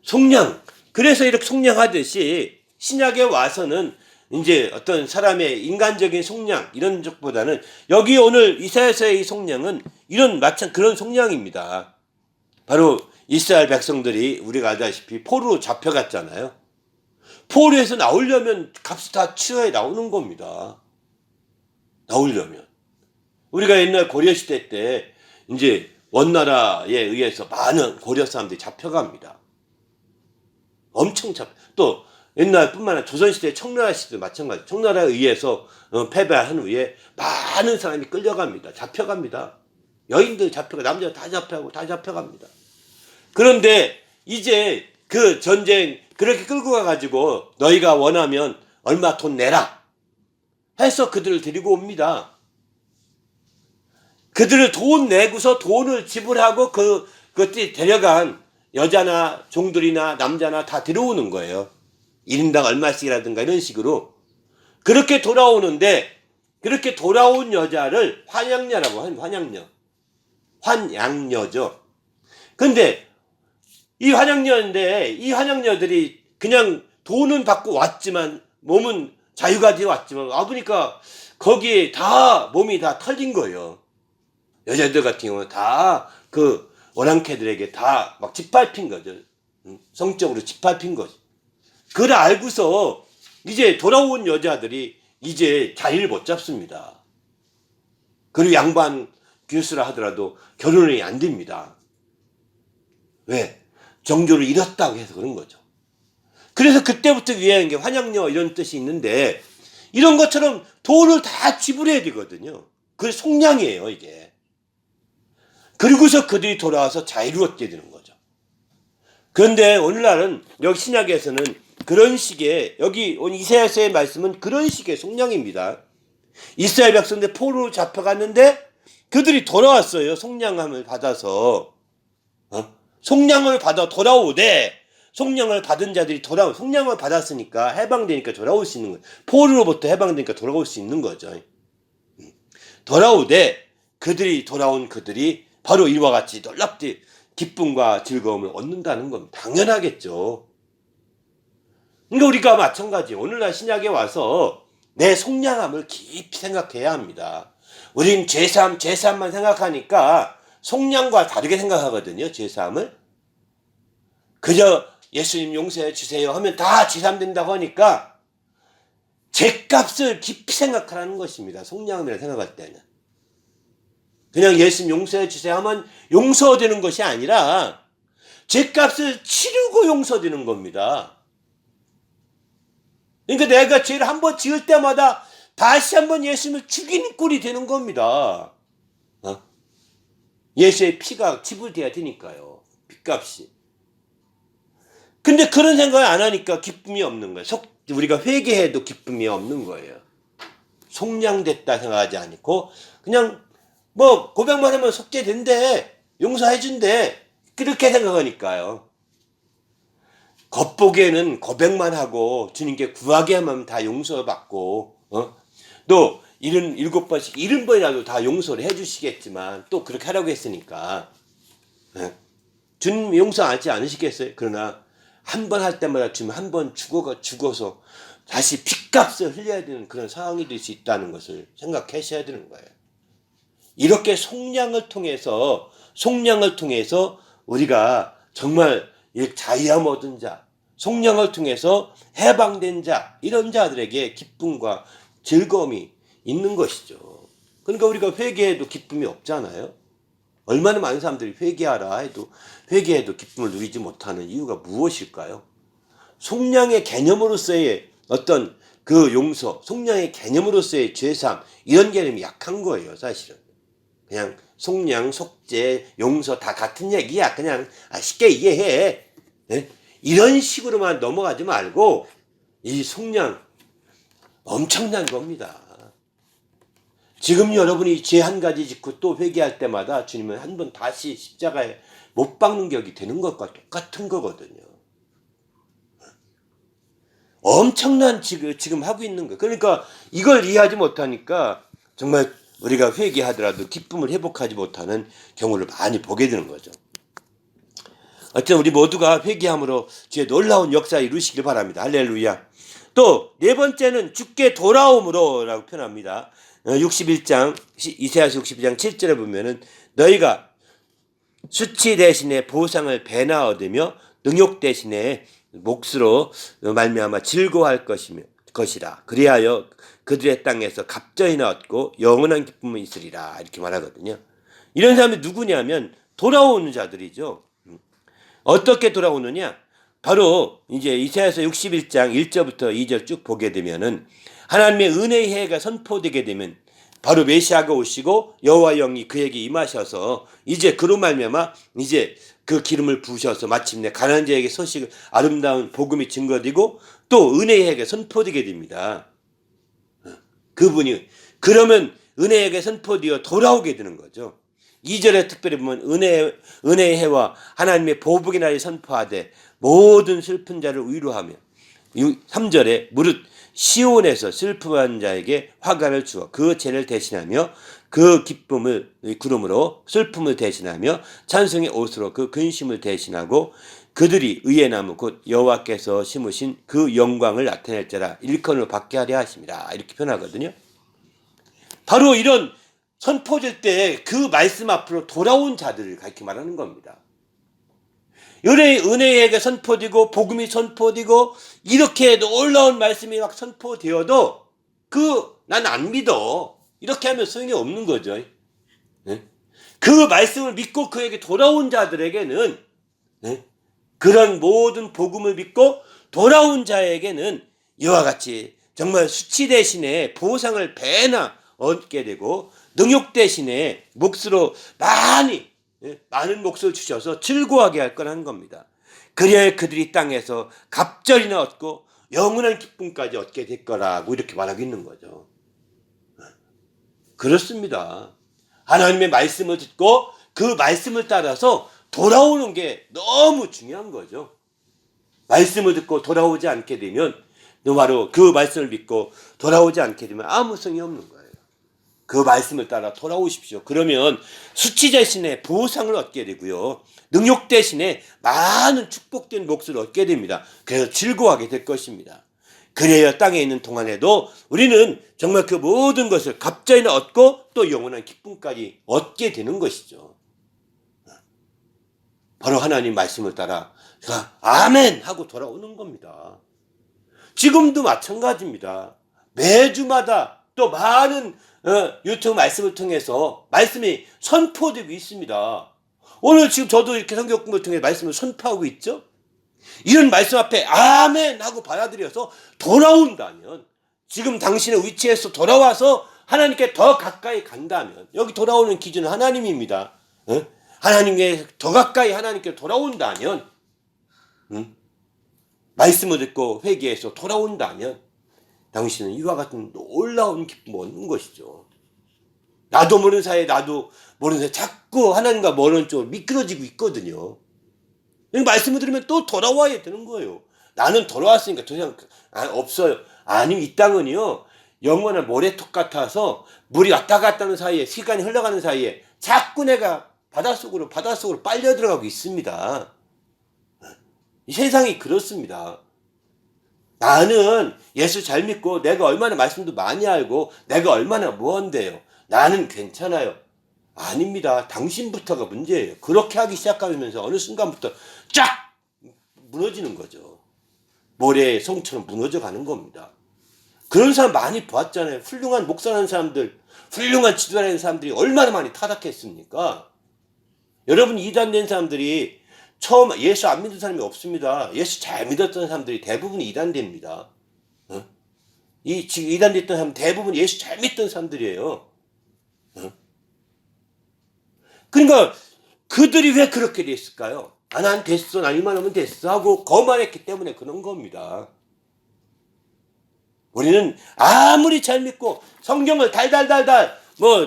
속량. 그래서 이렇게 속량하듯이 신약에 와서는 이제 어떤 사람의 인간적인 속량 이런 쪽보다는 여기 오늘 이사야서의 이 속량은 그런 속량입니다. 바로 이스라엘 백성들이 우리가 알다시피 포로로 잡혀갔잖아요. 포로에서 나오려면 값이 다 치러야 나오는 겁니다. 나오려면. 우리가 옛날 고려시대 때 이제 원나라에 의해서 많은 고려 사람들이 잡혀갑니다. 엄청 또 옛날뿐만 아니라 조선시대 청나라 시대도 마찬가지. 청나라에 의해서 패배한 후에 많은 사람이 끌려갑니다. 잡혀갑니다. 여인들 남자 다 잡혀갑니다. 그런데 이제 그 전쟁 그렇게 끌고 가가지고 너희가 원하면 얼마 돈 내라 해서 그들을 데리고 옵니다. 그들을 돈 내고서 돈을 지불하고 그것들이 데려간 여자나 종들이나 남자나 다 들어오는 거예요. 1인당 얼마씩이라든가 이런 식으로. 그렇게 돌아오는데 그렇게 돌아온 여자를 환양녀라고 하는 환양녀죠. 근데 이 환양녀들이 그냥 돈은 받고 왔지만 몸은 자유가 되어 왔지만 와보니까 거기에 다 몸이 다 털린 거예요. 여자들 같은 경우는 다 그 어랑캐들에게 다 막 짓밟힌 거죠. 성적으로 짓밟힌 거죠. 그걸 알고서 이제 돌아온 여자들이 이제 자리를 못 잡습니다. 그리고 양반 교수라 하더라도 결혼이 안 됩니다. 왜? 정조를 잃었다고 해서 그런 거죠. 그래서 그때부터 유행한 게 환양녀 이런 뜻이 있는데 이런 것처럼 돈을 다 지불해야 되거든요. 그게 속량이에요, 이게. 그리고서 그들이 돌아와서 자유를 얻게 되는 거죠. 그런데 오늘날은 여기 신약에서는 그런 식의 여기 이사야서의 말씀은 그런 식의 속량입니다. 이스라엘 백성들 포로로 잡혀갔는데 그들이 돌아왔어요. 속량함을 받아서. 속량을 받아 돌아오되 속량을 받은 자들이 속량을 받았으니까 해방되니까 돌아올 수 있는 거예요. 포로로부터 해방되니까 돌아올 수 있는 거죠. 돌아오되 돌아온 그들이 바로 이와 같이 놀랍게 기쁨과 즐거움을 얻는다는 겁니다. 당연하겠죠. 그러니까 우리가 마찬가지 오늘날 신약에 와서 내 속량함을 깊이 생각해야 합니다. 우린 죄사함만 생각하니까 속량과 다르게 생각하거든요. 죄사함을. 그저 예수님 용서해 주세요 하면 다 죄사함 된다고 하니까 죄값을 깊이 생각하라는 것입니다. 속량함이라 생각할 때는. 그냥 예수님 용서해 주세요 하면 용서되는 것이 아니라 죄값을 치르고 용서되는 겁니다. 그러니까 내가 죄를 한번 지을 때마다 다시 한번 예수님을 죽이는 꼴이 되는 겁니다. 예수의 피가 지불돼야 되니까요. 핏값이. 근데 그런 생각을 안 하니까 기쁨이 없는 거예요. 우리가 회개해도 기쁨이 없는 거예요. 속량됐다 생각하지 않고 그냥 뭐 고백만 하면 속죄된대, 용서해준대, 그렇게 생각하니까요. 겉보기에는 고백만 하고 주님께 구하게 하면 다 용서받고 또 77번씩 70번이라도 다 용서를 해주시겠지만 또 그렇게 하라고 했으니까 주님 용서하지 않으시겠어요? 그러나 한 번 할 때마다 주님 한 번 죽어서 다시 핏값을 흘려야 되는 그런 상황이 될 수 있다는 것을 생각하셔야 되는 거예요. 이렇게 속량을 통해서 우리가 정말 자유함 얻은 자, 속량을 통해서 해방된 자, 이런 자들에게 기쁨과 즐거움이 있는 것이죠. 그러니까 우리가 회개해도 기쁨이 없잖아요. 얼마나 많은 사람들이 회개하라 해도 회개해도 기쁨을 누리지 못하는 이유가 무엇일까요? 속량의 개념으로서의 어떤 그 용서, 속량의 개념으로서의 죄상, 이런 개념이 약한 거예요, 사실은. 그냥 속량, 속죄, 용서 다 같은 얘기야. 그냥 쉽게 이해해. 네? 이런 식으로만 넘어가지 말고 이 속량 엄청난 겁니다. 지금 여러분이 죄 한 가지 짓고 또 회개할 때마다 주님은 한 번 다시 십자가에 못 박는 격이 되는 것과 똑같은 거거든요. 엄청난 지금 하고 있는 거예요. 그러니까 이걸 이해하지 못하니까 정말 우리가 회개하더라도 기쁨을 회복하지 못하는 경우를 많이 보게 되는 거죠. 어쨌든 우리 모두가 회개함으로 주의 놀라운 역사 이루시길 바랍니다. 할렐루야. 또 네 번째는 주께 돌아옴으로 라고 표현합니다. 61장 이사야서 62장 7절에 보면은 너희가 수치 대신에 보상을 배나 얻으며 능욕 대신에 몫으로 말미암아 즐거워할 것이라. 그리하여 그들의 땅에서 갑절이나 얻고 영원한 기쁨이 있으리라. 이렇게 말하거든요. 이런 사람이 누구냐면 돌아오는 자들이죠. 어떻게 돌아오느냐? 바로 이제 이사야서 61장 1절부터 2절 쭉 보게 되면은 하나님의 은혜의 해가 선포되게 되면 바로 메시아가 오시고 여호와 영이 그에게 임하셔서 이제 그로 말미암아 이제 그 기름을 부으셔서 마침내 가난한 자에게 소식을 아름다운 복음이 증거되고 또 은혜의 해가 선포되게 됩니다. 그분이 그러면 은혜의 해가 선포되어 돌아오게 되는 거죠. 2절에 특별히 보면 은혜의 해와 하나님의 보복의 날이 선포하되 모든 슬픈 자를 위로하며 3절에 무릇 시온에서 슬픔한 자에게 화관을 주어 그 죄를 대신하며 그 기쁨을 구름으로 슬픔을 대신하며 찬송의 옷으로 그 근심을 대신하고 그들이 의의 나무 곧 여호와께서 심으신 그 영광을 나타낼 자라 일컬음을 받게 하려 하십니다. 이렇게 표현하거든요. 바로 이런 선포될 때 그 말씀 앞으로 돌아온 자들을 가르쳐 말하는 겁니다. 은혜에게 선포되고 복음이 선포되고 이렇게 놀라운 말씀이 막 선포되어도 난 안 믿어. 이렇게 하면 소용이 없는 거죠. 그 말씀을 믿고 그에게 돌아온 자들에게는 그런 모든 복음을 믿고 돌아온 자에게는 이와 같이 정말 수치 대신에 보상을 배나 얻게 되고 능욕 대신에 몫으로 많은 몫을 주셔서 즐거워하게 할 거라는 겁니다. 그래야 그들이 땅에서 갑절이나 얻고 영원한 기쁨까지 얻게 될 거라고 이렇게 말하고 있는 거죠. 그렇습니다. 하나님의 말씀을 듣고 그 말씀을 따라서 돌아오는 게 너무 중요한 거죠. 말씀을 듣고 돌아오지 않게 되면 바로 그 말씀을 믿고 돌아오지 않게 되면 아무 소용이 없는 거예요. 그 말씀을 따라 돌아오십시오. 그러면 수치 대신에 보상을 얻게 되고요. 능욕 대신에 많은 축복된 몫을 얻게 됩니다. 그래서 즐거워하게 될 것입니다. 그래야 땅에 있는 동안에도 우리는 정말 그 모든 것을 갑자기 얻고 또 영원한 기쁨까지 얻게 되는 것이죠. 바로 하나님 말씀을 따라 아멘 하고 돌아오는 겁니다. 지금도 마찬가지입니다. 매주마다 또 많은 유튜브 말씀을 통해서 말씀이 선포되고 있습니다. 오늘 지금 저도 이렇게 성경 공부를 통해 말씀을 선포하고 있죠. 이런 말씀 앞에 아멘 하고 받아들여서 돌아온다면 지금 당신의 위치에서 돌아와서 하나님께 더 가까이 간다면 여기 돌아오는 기준은 하나님입니다. 하나님께 더 가까이 하나님께 돌아온다면, 말씀을 듣고 회개해서 돌아온다면 당신은 이와 같은 놀라운 기쁨을 얻는 것이죠. 나도 모르는 사이에 자꾸 하나님과 멀은 쪽으로 미끄러지고 있거든요. 말씀을 들으면 또 돌아와야 되는 거예요. 나는 돌아왔으니까 더 이상 없어요. 아니, 이 땅은요, 영원한 모래톱 같아서 물이 왔다 갔다 하는 사이에, 시간이 흘러가는 사이에 자꾸 내가 바닷속으로 빨려 들어가고 있습니다. 이 세상이 그렇습니다. 나는 예수 잘 믿고 내가 얼마나 말씀도 많이 알고 내가 얼마나 무언데요. 나는 괜찮아요. 아닙니다. 당신부터가 문제예요. 그렇게 하기 시작하면서 어느 순간부터 쫙 무너지는 거죠. 모래의 성처럼 무너져 가는 겁니다. 그런 사람 많이 봤잖아요. 훌륭한 목사라는 사람들, 훌륭한 지도자라는 사람들이 얼마나 많이 타락했습니까? 여러분, 이단된 사람들이 처음 예수 안 믿는 사람이 없습니다. 예수 잘 믿었던 사람들이 대부분 이단됩니다. 지금 이단됐던 사람 대부분 예수 잘 믿던 사람들이에요. 그러니까 그들이 왜 그렇게 됐을까요? 난 됐어, 난 이만하면 됐어 하고 거만했기 때문에 그런 겁니다. 우리는 아무리 잘 믿고 성경을 달달달달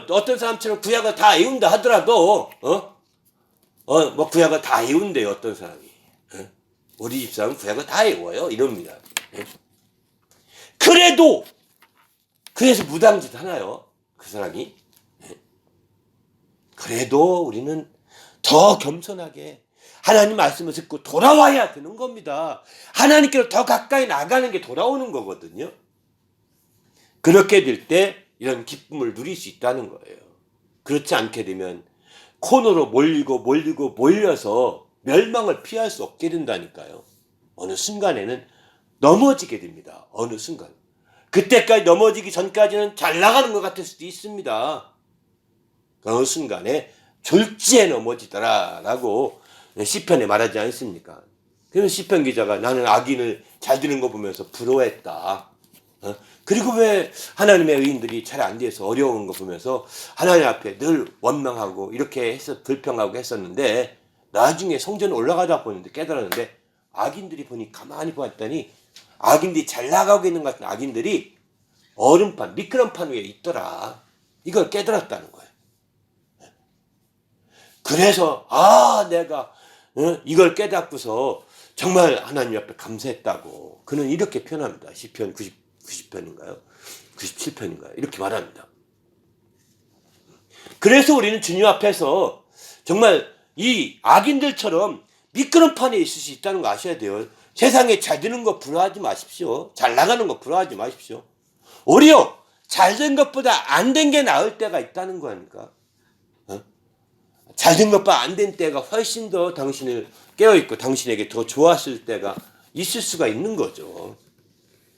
어떤 사람처럼 구약을 다 외운다 하더라도 구약을 다 외운대요, 어떤 사람이. 우리 집사람은 구약을 다 외워요, 이럽니다. 그래서 무당짓 하나요, 그 사람이? 그래도 우리는 더 겸손하게 하나님 말씀을 듣고 돌아와야 되는 겁니다. 하나님께로 더 가까이 나가는 게 돌아오는 거거든요. 그렇게 될 때 이런 기쁨을 누릴 수 있다는 거예요. 그렇지 않게 되면 코너로 몰려서 멸망을 피할 수 없게 된다니까요. 어느 순간에는 넘어지게 됩니다. 어느 순간. 그때까지 넘어지기 전까지는 잘 나가는 것 같을 수도 있습니다. 어느 순간에 졸지에 넘어지더라라고 시편에 말하지 않습니까? 그러면 시편 기자가 나는 악인을 잘 되는 거 보면서 부러워했다. 그리고 왜 하나님의 의인들이 잘 안 돼서 어려운 거 보면서 하나님 앞에 늘 원망하고 이렇게 해서 불평하고 했었는데 나중에 성전 올라가다 보는데 깨달았는데 악인들이 가만히 보았더니 악인들이 잘 나가고 있는 것 같은 악인들이 얼음판, 미끄럼판 위에 있더라. 이걸 깨달았다는 거예요. 그래서 내가 이걸 깨닫고서 정말 하나님 앞에 감사했다고 그는 이렇게 표현합니다. 시편 90편인가요? 97편인가요? 이렇게 말합니다. 그래서 우리는 주님 앞에서 정말 이 악인들처럼 미끄럼판에 있을 수 있다는 거 아셔야 돼요. 세상에 잘 되는 거 부러워하지 마십시오. 잘 나가는 거 부러워하지 마십시오. 오히려 잘 된 것보다 안 된 게 나을 때가 있다는 거니까. 잘 된 것보다 안 된 때가 훨씬 더 당신을 깨어있고 당신에게 더 좋았을 때가 있을 수가 있는 거죠.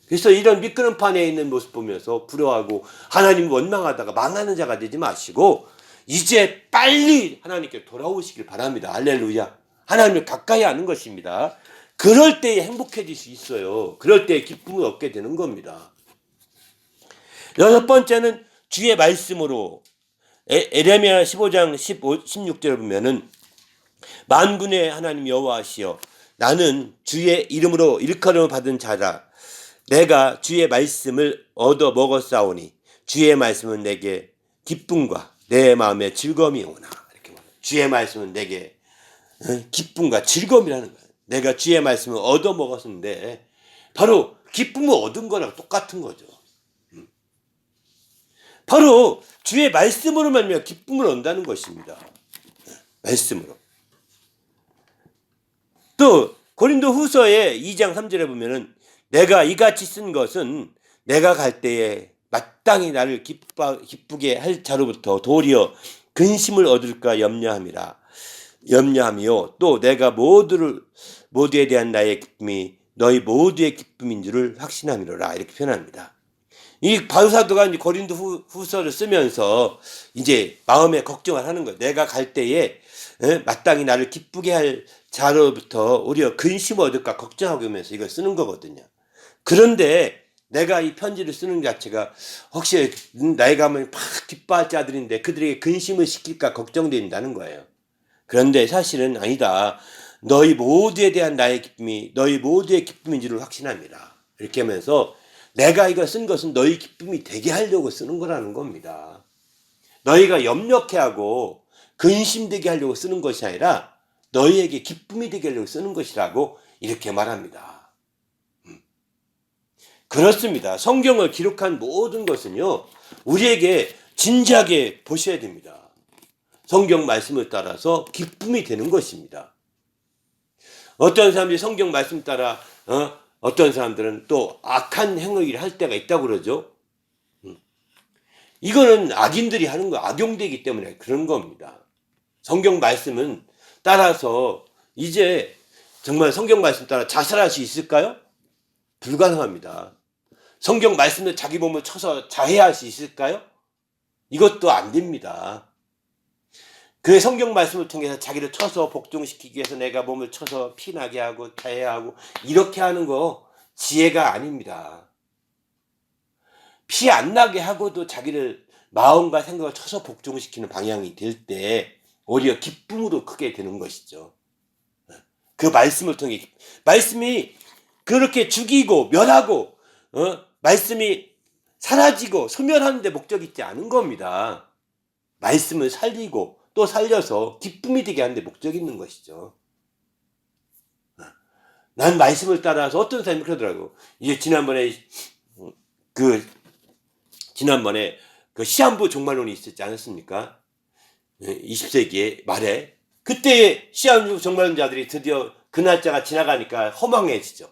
그래서 이런 미끄럼판에 있는 모습 보면서 부러워하고 하나님 원망하다가 망하는 자가 되지 마시고 이제 빨리 하나님께 돌아오시길 바랍니다. 할렐루야. 하나님을 가까이 하는 것입니다. 그럴 때에 행복해질 수 있어요. 그럴 때에 기쁨을 얻게 되는 겁니다. 여섯 번째는 주의 말씀으로 에레미야 15장 16절을 보면은 만군의 하나님 여호와시여 나는 주의 이름으로 일컬음을 받은 자라 내가 주의 말씀을 얻어 먹었사오니 주의 말씀은 내게 기쁨과 내 마음의 즐거움이 오나 이렇게 말해요. 주의 말씀은 내게 기쁨과 즐거움이라는 거예요. 내가 주의 말씀을 얻어 먹었는데 바로 기쁨을 얻은 거랑 똑같은 거죠. 바로 주의 말씀으로 말미암아 기쁨을 얻는다는 것입니다. 말씀으로. 또 고린도 후서의 2장 3절에 보면은 내가 이같이 쓴 것은 내가 갈 때에 마땅히 나를 기쁘게 할 자로부터 도리어 근심을 얻을까 염려함이요 또 내가 모두에 대한 나의 기쁨이 너희 모두의 기쁨인 줄을 확신함이로라 이렇게 표현합니다. 이 바울사도가 이제 고린도 후서를 쓰면서 이제 마음에 걱정을 하는 거예요. 내가 갈 때에 마땅히 나를 기쁘게 할 자로부터 오히려 근심을 얻을까 걱정하고 면서 이걸 쓰는 거거든요. 그런데 내가 이 편지를 쓰는 자체가 혹시 나의 가면 막 기뻐할 자들인데 그들에게 근심을 시킬까 걱정된다는 거예요. 그런데 사실은 아니다. 너희 모두에 대한 나의 기쁨이 너희 모두의 기쁨인 줄을 확신합니다. 이렇게 하면서 내가 이거 쓴 것은 너희 기쁨이 되게 하려고 쓰는 거라는 겁니다. 너희가 염려케하고 근심되게 하려고 쓰는 것이 아니라 너희에게 기쁨이 되게 하려고 쓰는 것이라고 이렇게 말합니다. 그렇습니다. 성경을 기록한 모든 것은요, 우리에게 진지하게 보셔야 됩니다. 성경 말씀을 따라서 기쁨이 되는 것입니다. 어떤 사람들이 성경 말씀 따라 어떤 사람들은 또 악한 행위를 할 때가 있다고 그러죠. 이거는 악인들이 하는 거, 악용되기 때문에 그런 겁니다. 성경 말씀은 따라서 이제 정말 성경 말씀 따라 자살할 수 있을까요? 불가능합니다. 성경 말씀을 자기 몸을 쳐서 자해할 수 있을까요? 이것도 안 됩니다. 그 성경 말씀을 통해서 자기를 쳐서 복종시키기 위해서 내가 몸을 쳐서 피나게 하고 자해하고 이렇게 하는 거 지혜가 아닙니다. 피 안 나게 하고도 자기를 마음과 생각을 쳐서 복종시키는 방향이 될 때 오히려 기쁨으로 크게 되는 것이죠. 그 말씀을 통해 말씀이 그렇게 죽이고 멸하고 말씀이 사라지고 소멸하는 데 목적이 있지 않은 겁니다. 말씀을 살리고 또 살려서 기쁨이 되게 하는 데 목적이 있는 것이죠. 난 말씀을 따라서 어떤 사람이 그러더라고. 이제 지난번에 그 시한부 종말론이 있었지 않았습니까? 20세기 말에 그때 시한부 종말론자들이 드디어 그 날짜가 지나가니까 허망해지죠.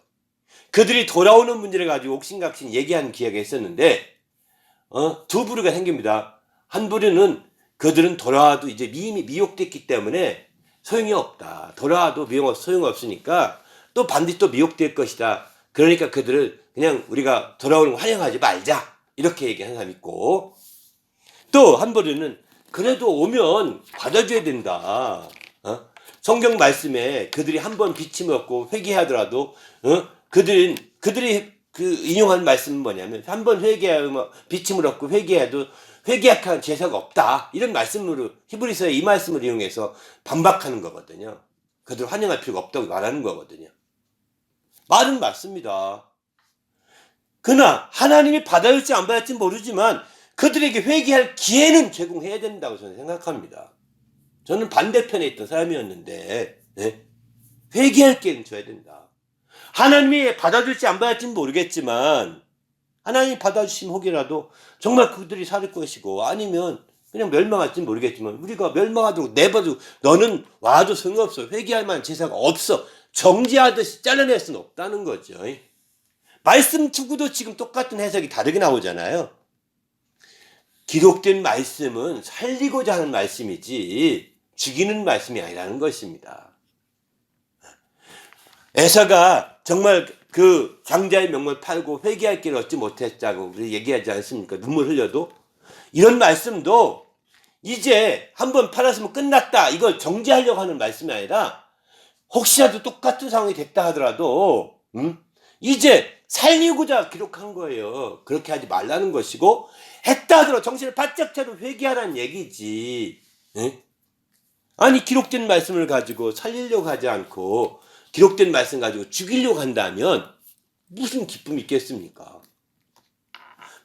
그들이 돌아오는 문제를 가지고 옥신각신 얘기하는 기회가 있었는데 두 부류가 생깁니다. 한 부류는 그들은 돌아와도 이제 이미 미혹됐기 때문에 소용이 없다. 돌아와도 소용없으니까 또 반드시 또 미혹될 것이다. 그러니까 그들을 그냥 우리가 돌아오는 거 환영하지 말자. 이렇게 얘기하는 사람이 있고, 또 한 부류는 그래도 오면 받아줘야 된다. 성경 말씀에 그들이 한번 비침을 얻고 회개하더라도 그들이 그 인용한 말씀은 뭐냐면 한번 회개하면 비침을 얻고 회개해도 회개할 제사가 없다. 이런 말씀으로 히브리서의 이 말씀을 이용해서 반박하는 거거든요. 그들 환영할 필요가 없다고 말하는 거거든요. 말은 맞습니다. 그러나 하나님이 받아줄지 안 받을지 모르지만 그들에게 회개할 기회는 제공해야 된다고 저는 생각합니다. 저는 반대편에 있던 사람이었는데 회개할 기회는 줘야 된다. 하나님이 받아줄지 안 받을지는 모르겠지만 하나님이 받아주시면 혹이라도 정말 그들이 살 것이고 아니면 그냥 멸망할지는 모르겠지만 우리가 멸망하도록 내버려 너는 와도 소용없어. 회개할 만한 제사가 없어. 정죄하듯이 잘라낼 수는 없다는 거죠. 말씀 두고도 지금 똑같은 해석이 다르게 나오잖아요. 기록된 말씀은 살리고자 하는 말씀이지 죽이는 말씀이 아니라는 것입니다. 에사가 정말 그 장자의 명물 팔고 회개할 길을 얻지 못했다고 우리 얘기하지 않습니까? 눈물 흘려도 이런 말씀도 이제 한번 팔았으면 끝났다 이걸 정죄하려고 하는 말씀이 아니라 혹시라도 똑같은 상황이 됐다 하더라도 이제 살리고자 기록한 거예요. 그렇게 하지 말라는 것이고 했다 하더라도 정신을 바짝 차리고 회개하라는 얘기지. 아니 기록된 말씀을 가지고 살리려고 하지 않고 기록된 말씀 가지고 죽이려고 한다면 무슨 기쁨이 있겠습니까?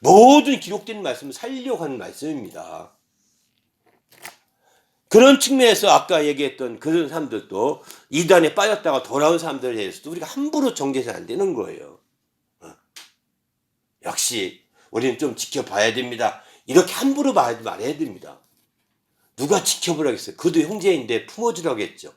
모든 기록된 말씀은 살리려고 하는 말씀입니다. 그런 측면에서 아까 얘기했던 그런 사람들도 이단에 빠졌다가 돌아온 사람들에 대해서도 우리가 함부로 정죄해서는 안 되는 거예요. 역시 우리는 좀 지켜봐야 됩니다. 이렇게 함부로 말해야 됩니다. 누가 지켜보라겠어요? 그도 형제인데 품어주라겠죠.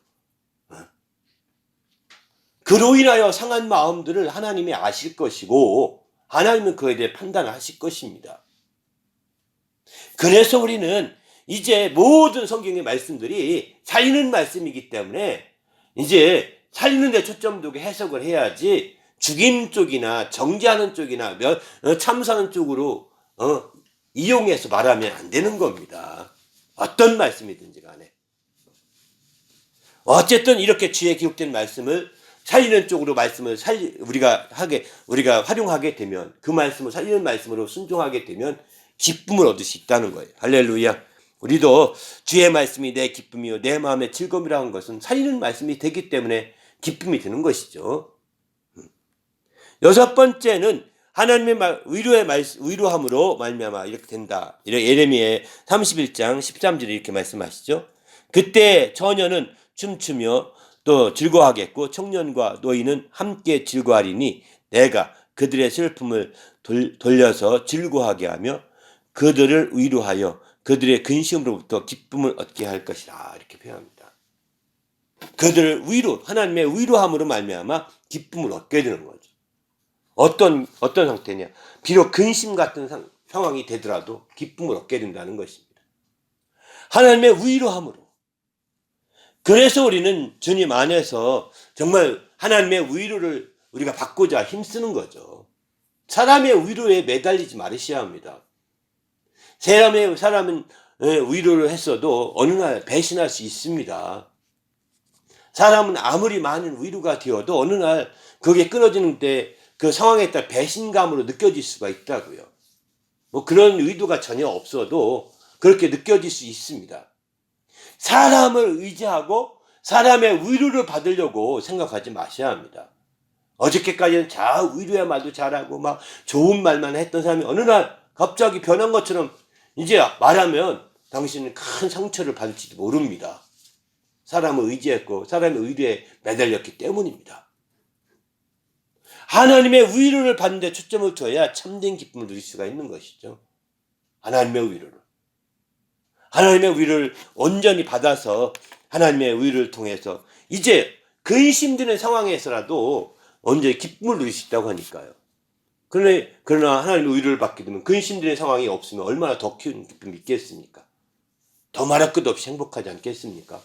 그로 인하여 상한 마음들을 하나님이 아실 것이고 하나님은 그에 대해 판단을 하실 것입니다. 그래서 우리는 이제 모든 성경의 말씀들이 살리는 말씀이기 때문에 이제 살리는 데 초점 두고 해석을 해야지 죽이는 쪽이나 정죄하는 쪽이나 참사하는 쪽으로 이용해서 말하면 안 되는 겁니다. 어떤 말씀이든지 간에. 어쨌든 이렇게 주에 기록된 말씀을 살리는 쪽으로 말씀을 우리가 활용하게 되면 그 말씀을 살리는 말씀으로 순종하게 되면 기쁨을 얻을 수 있다는 거예요. 할렐루야. 우리도 주의 말씀이 내 기쁨이요 내 마음의 즐거움이라는 것은 살리는 말씀이 되기 때문에 기쁨이 드는 것이죠. 여섯 번째는 하나님의 위로함으로 말미암아 이렇게 된다. 예레미야 31장 13절에 이렇게 말씀하시죠. 그때 처녀는 춤추며 또 즐거워하겠고 청년과 노인은 함께 즐거워하리니 내가 그들의 슬픔을 돌려서 즐거워하게 하며 그들을 위로하여 그들의 근심으로부터 기쁨을 얻게 할 것이라. 이렇게 표현합니다. 그들을 하나님의 위로함으로 말미암아 기쁨을 얻게 되는 거죠. 어떤 상태냐? 비록 근심 같은 상황이 되더라도 기쁨을 얻게 된다는 것입니다. 하나님의 위로함으로. 그래서 우리는 주님 안에서 정말 하나님의 위로를 우리가 받고자 힘쓰는 거죠. 사람의 위로에 매달리지 말으셔야 합니다. 사람은 위로를 했어도 어느 날 배신할 수 있습니다. 사람은 아무리 많은 위로가 되어도 어느 날 그게 끊어지는 때 그 상황에 따라 배신감으로 느껴질 수가 있다고요. 뭐 그런 의도가 전혀 없어도 그렇게 느껴질 수 있습니다. 사람을 의지하고 사람의 위로를 받으려고 생각하지 마셔야 합니다. 어저께까지는 위로의 말도 잘하고 막 좋은 말만 했던 사람이 어느 날 갑자기 변한 것처럼 이제 말하면 당신은 큰 상처를 받을지도 모릅니다. 사람을 의지했고 사람의 위로에 매달렸기 때문입니다. 하나님의 위로를 받는 데 초점을 둬야 참된 기쁨을 누릴 수가 있는 것이죠. 하나님의 위로를. 하나님의 위로를 온전히 받아서 하나님의 위로를 통해서 이제 근심되는 상황에서라도 온전히 기쁨을 누릴 수 있다고 하니까요. 그러나 하나님의 위로를 받게 되면 근심되는 상황이 없으면 얼마나 더 큰 기쁨이 있겠습니까? 더 말할 것 없이 행복하지 않겠습니까?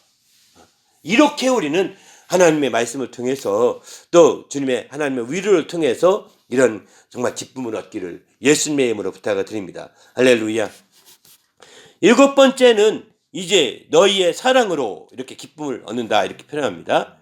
이렇게 우리는 하나님의 말씀을 통해서 또 주님의 하나님의 위로를 통해서 이런 정말 기쁨을 얻기를 예수님의 이름으로 부탁을 드립니다. 할렐루야. 일곱 번째는 이제 너희의 사랑으로 이렇게 기쁨을 얻는다 이렇게 표현합니다.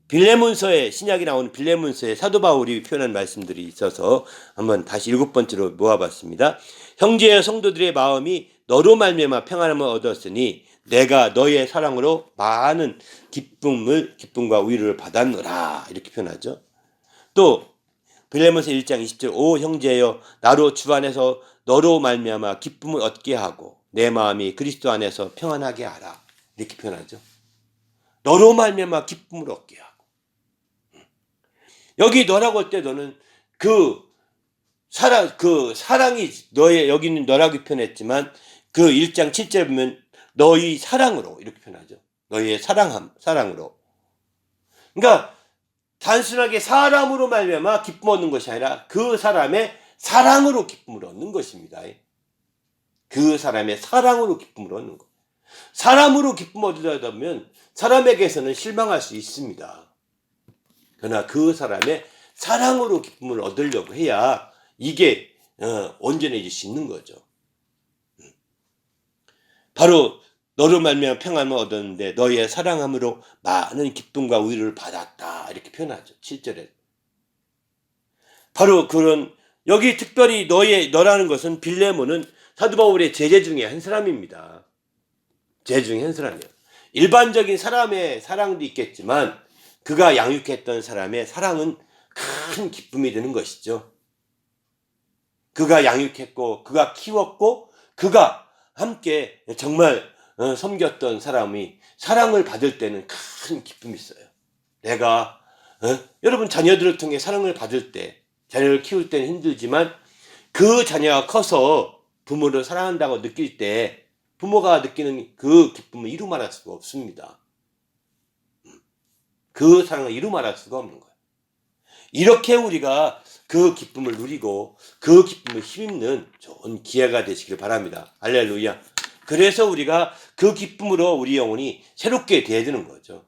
빌레몬서에 신약이 나오는 빌레몬서에 사도 바울이 표현한 말씀들이 있어서 한번 다시 일곱 번째로 모아봤습니다. 형제여 성도들의 마음이 너로 말미암아 평안함을 얻었으니 내가 너의 사랑으로 많은 기쁨과 위로를 받았노라 이렇게 표현하죠. 또 빌레몬서 1장 20절 오 형제여 나로 주 안에서 너로 말미암아 기쁨을 얻게 하고 내 마음이 그리스도 안에서 평안하게 하라 이렇게 표현하죠. 너로 말미암아 기쁨을 얻게 하고 여기 너라고 할 때 너는 그 사랑이 여기는 너라고 표현했지만 그 1장 7절 보면 너희 사랑으로 이렇게 표현하죠. 너희의 사랑으로. 그러니까 단순하게 사람으로 말미암아 기쁨 얻는 것이 아니라 그 사람의 사랑으로 기쁨을 얻는 것입니다. 그 사람의 사랑으로 기쁨을 얻는 것. 사람으로 기쁨을 얻으려다 보면 사람에게서는 실망할 수 있습니다. 그러나 그 사람의 사랑으로 기쁨을 얻으려고 해야 이게 온전해질 수 있는 거죠. 바로 너로 말미암아 평안을 얻었는데 너희의 사랑함으로 많은 기쁨과 위로를 받았다 이렇게 표현하죠. 7절에. 바로 그런 여기 특별히 너라는 것은 빌레몬은 사도 바울의 제자 중에 한 사람입니다. 제자 중에 한 사람이에요. 일반적인 사람의 사랑도 있겠지만 그가 양육했던 사람의 사랑은 큰 기쁨이 되는 것이죠. 그가 양육했고 그가 키웠고 그가 함께 정말 섬겼던 사람이 사랑을 받을 때는 큰 기쁨이 있어요. 내가 여러분 자녀들을 통해 사랑을 받을 때 자녀를 키울 때는 힘들지만 그 자녀가 커서 부모를 사랑한다고 느낄 때 부모가 느끼는 그 기쁨을 이루 말할 수가 없습니다. 그 사랑을 이루 말할 수가 없는 거예요. 이렇게 우리가 그 기쁨을 누리고 그 기쁨을 힘입는 좋은 기회가 되시길 바랍니다. 할렐루야. 그래서 우리가 그 기쁨으로 우리 영혼이 새롭게 돼야 되는 거죠.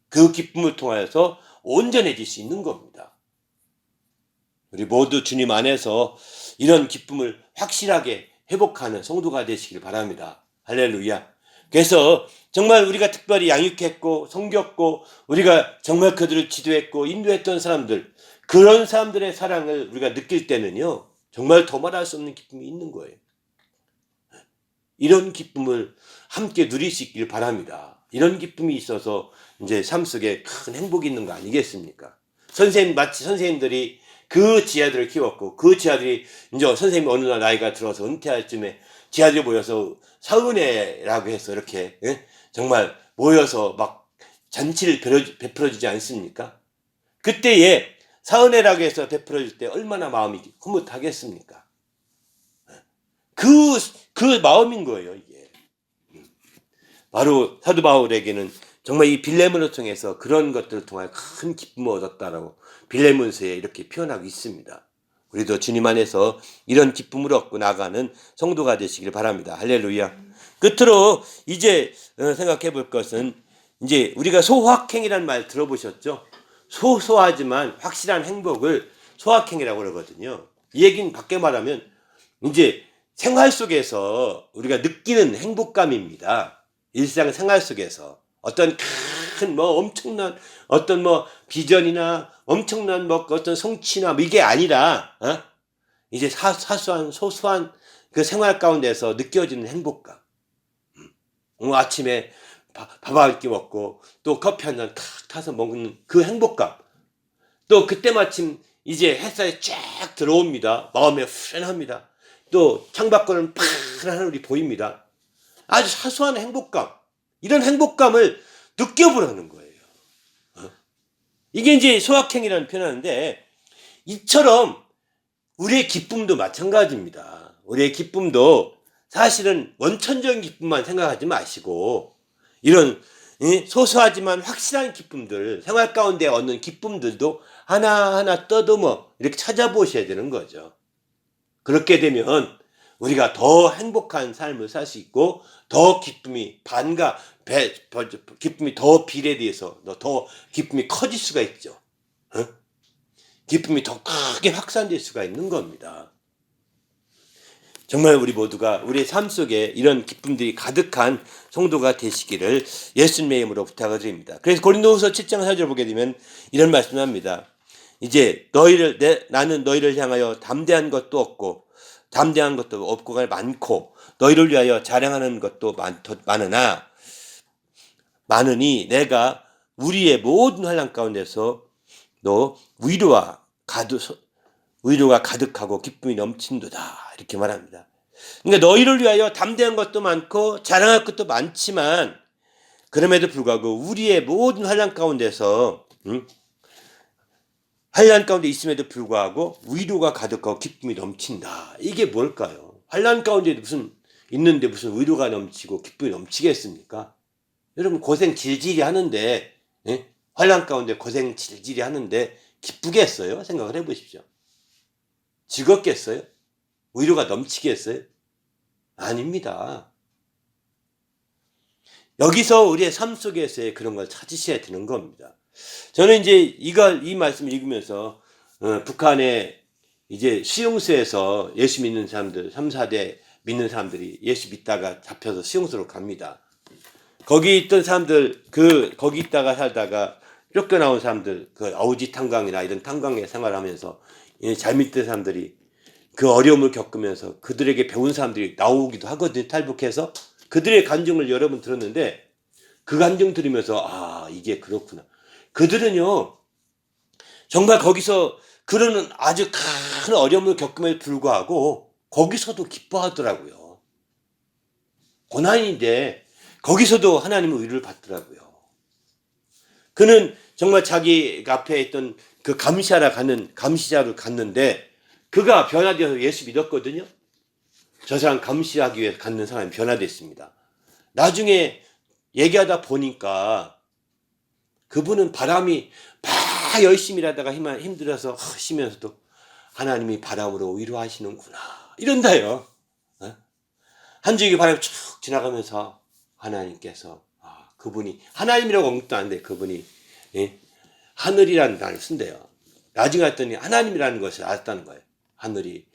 그 기쁨을 통해서 온전해질 수 있는 겁니다. 우리 모두 주님 안에서 이런 기쁨을 확실하게 회복하는 성도가 되시길 바랍니다. 할렐루야. 그래서 정말 우리가 특별히 양육했고 섬겼고 우리가 정말 그들을 지도했고 인도했던 사람들 그런 사람들의 사랑을 우리가 느낄 때는요 정말 더 말할 수 없는 기쁨이 있는 거예요. 이런 기쁨을 함께 누릴 수 있길 바랍니다. 이런 기쁨이 있어서 이제 삶 속에 큰 행복이 있는 거 아니겠습니까? 마치 선생님들이 그 지아들을 키웠고, 그 지아들이 이제 선생님이 어느 날 나이가 들어서 은퇴할 쯤에 지아들이 모여서 사은회라고 해서 이렇게, 예? 정말 모여서 막 잔치를 베풀어 주지 않습니까? 그때에 사은회라고 해서 베풀어 줄 때 얼마나 마음이 흐뭇하겠습니까? 그 마음인 거예요, 이게. 바로 사도 바울에게는 정말 이 빌레몬을 통해서 그런 것들을 통하여 큰 기쁨을 얻었다라고 빌레몬서에 이렇게 표현하고 있습니다. 우리도 주님 안에서 이런 기쁨을 얻고 나가는 성도가 되시길 바랍니다. 할렐루야. 끝으로 이제 생각해 볼 것은, 이제 우리가 소확행이라는 말 들어보셨죠? 소소하지만 확실한 행복을 소확행이라고 그러거든요. 이 얘기는 밖에 말하면 이제 생활 속에서 우리가 느끼는 행복감입니다. 일상 생활 속에서 어떤 큰 엄청난 어떤 비전이나 엄청난 어떤 성취나 이게 아니라, 이제 사소한 소소한 그 생활 가운데서 느껴지는 행복감. 오늘 아침에 밥 한 끼 먹고 또 커피 한 잔 탁 타서 먹는 그 행복감. 또 그때 마침 이제 햇살이 쫙 들어옵니다. 마음에 후련합니다. 또 창밖으로는 파란 하늘이 보입니다. 아주 사소한 행복감. 이런 행복감을 느껴보라는 거예요. 이게 이제 소확행이라는 표현하는데, 이처럼 우리의 기쁨도 마찬가지입니다. 우리의 기쁨도 사실은 원천적인 기쁨만 생각하지 마시고, 이런 소소하지만 확실한 기쁨들, 생활 가운데 얻는 기쁨들도 하나하나 떠듬어 이렇게 찾아보셔야 되는 거죠. 그렇게 되면 우리가 더 행복한 삶을 살 수 있고, 더 기쁨이 기쁨이 더 비례돼서 더 기쁨이 커질 수가 있죠. 기쁨이 더 크게 확산될 수가 있는 겁니다. 정말 우리 모두가 우리의 삶 속에 이런 기쁨들이 가득한 성도가 되시기를 예수님의 이름으로 부탁을 드립니다. 그래서 고린도후서 7장 4절 보게 되면 이런 말씀을 합니다. 이제 나는 너희를 향하여 담대한 것도 없고 많고, 너희를 위하여 자랑하는 것도 많으니 내가 우리의 모든 환난 가운데서 너 위로가 가득하고 기쁨이 넘친도다, 이렇게 말합니다. 그러니까 너희를 위하여 담대한 것도 많고 자랑할 것도 많지만, 그럼에도 불구하고 우리의 모든 환난 가운데 있음에도 불구하고 위로가 가득하고 기쁨이 넘친다. 이게 뭘까요? 환난 가운데 있는데 무슨 위로가 넘치고 기쁨이 넘치겠습니까? 여러분 고생 질질이 하는데, 환난 가운데 고생 질질이 하는데 기쁘겠어요? 생각을 해보십시오. 즐겁겠어요? 위로가 넘치겠어요? 아닙니다. 여기서 우리의 삶 속에서의 그런 걸 찾으셔야 되는 겁니다. 저는 이제 이 말씀을 읽으면서 북한의 이제 수용소에서 예수 믿는 사람들, 3, 4대 믿는 사람들이 예수 믿다가 잡혀서 수용소로 갑니다. 거기 있던 사람들, 거기 있다가 살다가 쫓겨나온 사람들, 아우지 탄광이나 이런 탄광에 생활하면서 잘 믿던 사람들이 그 어려움을 겪으면서 그들에게 배운 사람들이 나오기도 하거든요. 탈북해서. 그들의 감정을 여러분 들었는데, 그 감정 들으면서 이게 그렇구나. 그들은요 정말 거기서 그러는 아주 큰 어려움을 겪음에도 불구하고 거기서도 기뻐하더라고요. 고난인데 거기서도 하나님의 위로를 받더라고요. 그는 정말 자기 앞에 있던 그 감시자로 갔는데, 그가 변화되어서 예수 믿었거든요. 저 사람 감시하기 위해 갖는 사람이 변화됐습니다. 나중에 얘기하다 보니까 그분은 바람이 막 열심히 일하다가 힘들어서 쉬면서도 하나님이 바람으로 위로하시는구나, 이런다요. 한 줄기 바람이 쭉 지나가면서 하나님께서 그분이 하나님이라고 언급도 안 돼. 그분이 하늘이라는 단어를 쓴대요. 나중에 했더니 하나님이라는 것을 알았다는 거예요. 하늘이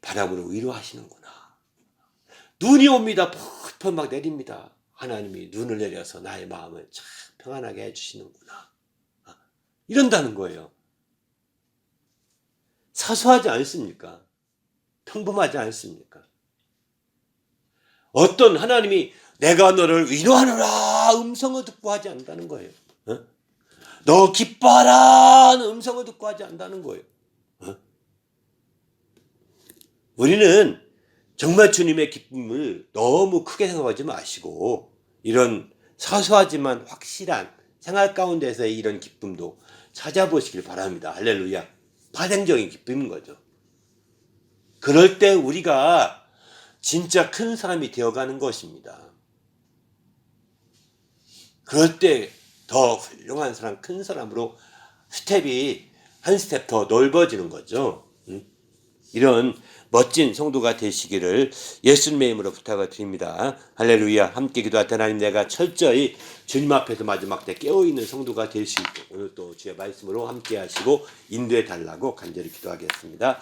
바람으로 위로하시는구나. 눈이 옵니다. 펄펄 막 내립니다. 하나님이 눈을 내려서 나의 마음을 참 평안하게 해주시는구나, 이런다는 거예요. 사소하지 않습니까? 평범하지 않습니까? 어떤 하나님이 내가 너를 위로하노라 음성을 듣고 하지 않는다는 거예요. 어? 너 기뻐하라 음성을 듣고 하지 않는다는 거예요. 어? 우리는 정말 주님의 기쁨을 너무 크게 생각하지 마시고 이런 사소하지만 확실한 생활 가운데서의 이런 기쁨도 찾아보시길 바랍니다. 할렐루야. 파생적인 기쁨인 거죠. 그럴 때 우리가 진짜 큰 사람이 되어가는 것입니다. 그럴 때 더 훌륭한 사람, 큰 사람으로 스텝이 한 스텝 더 넓어지는 거죠. 이런 멋진 성도가 되시기를 예수님의 이름으로 부탁을 드립니다. 할렐루야. 함께 기도할 때 하나님, 내가 철저히 주님 앞에서 마지막 때 깨어있는 성도가 될 수 있도록 오늘 또 주의 말씀으로 함께 하시고 인도해 달라고 간절히 기도하겠습니다.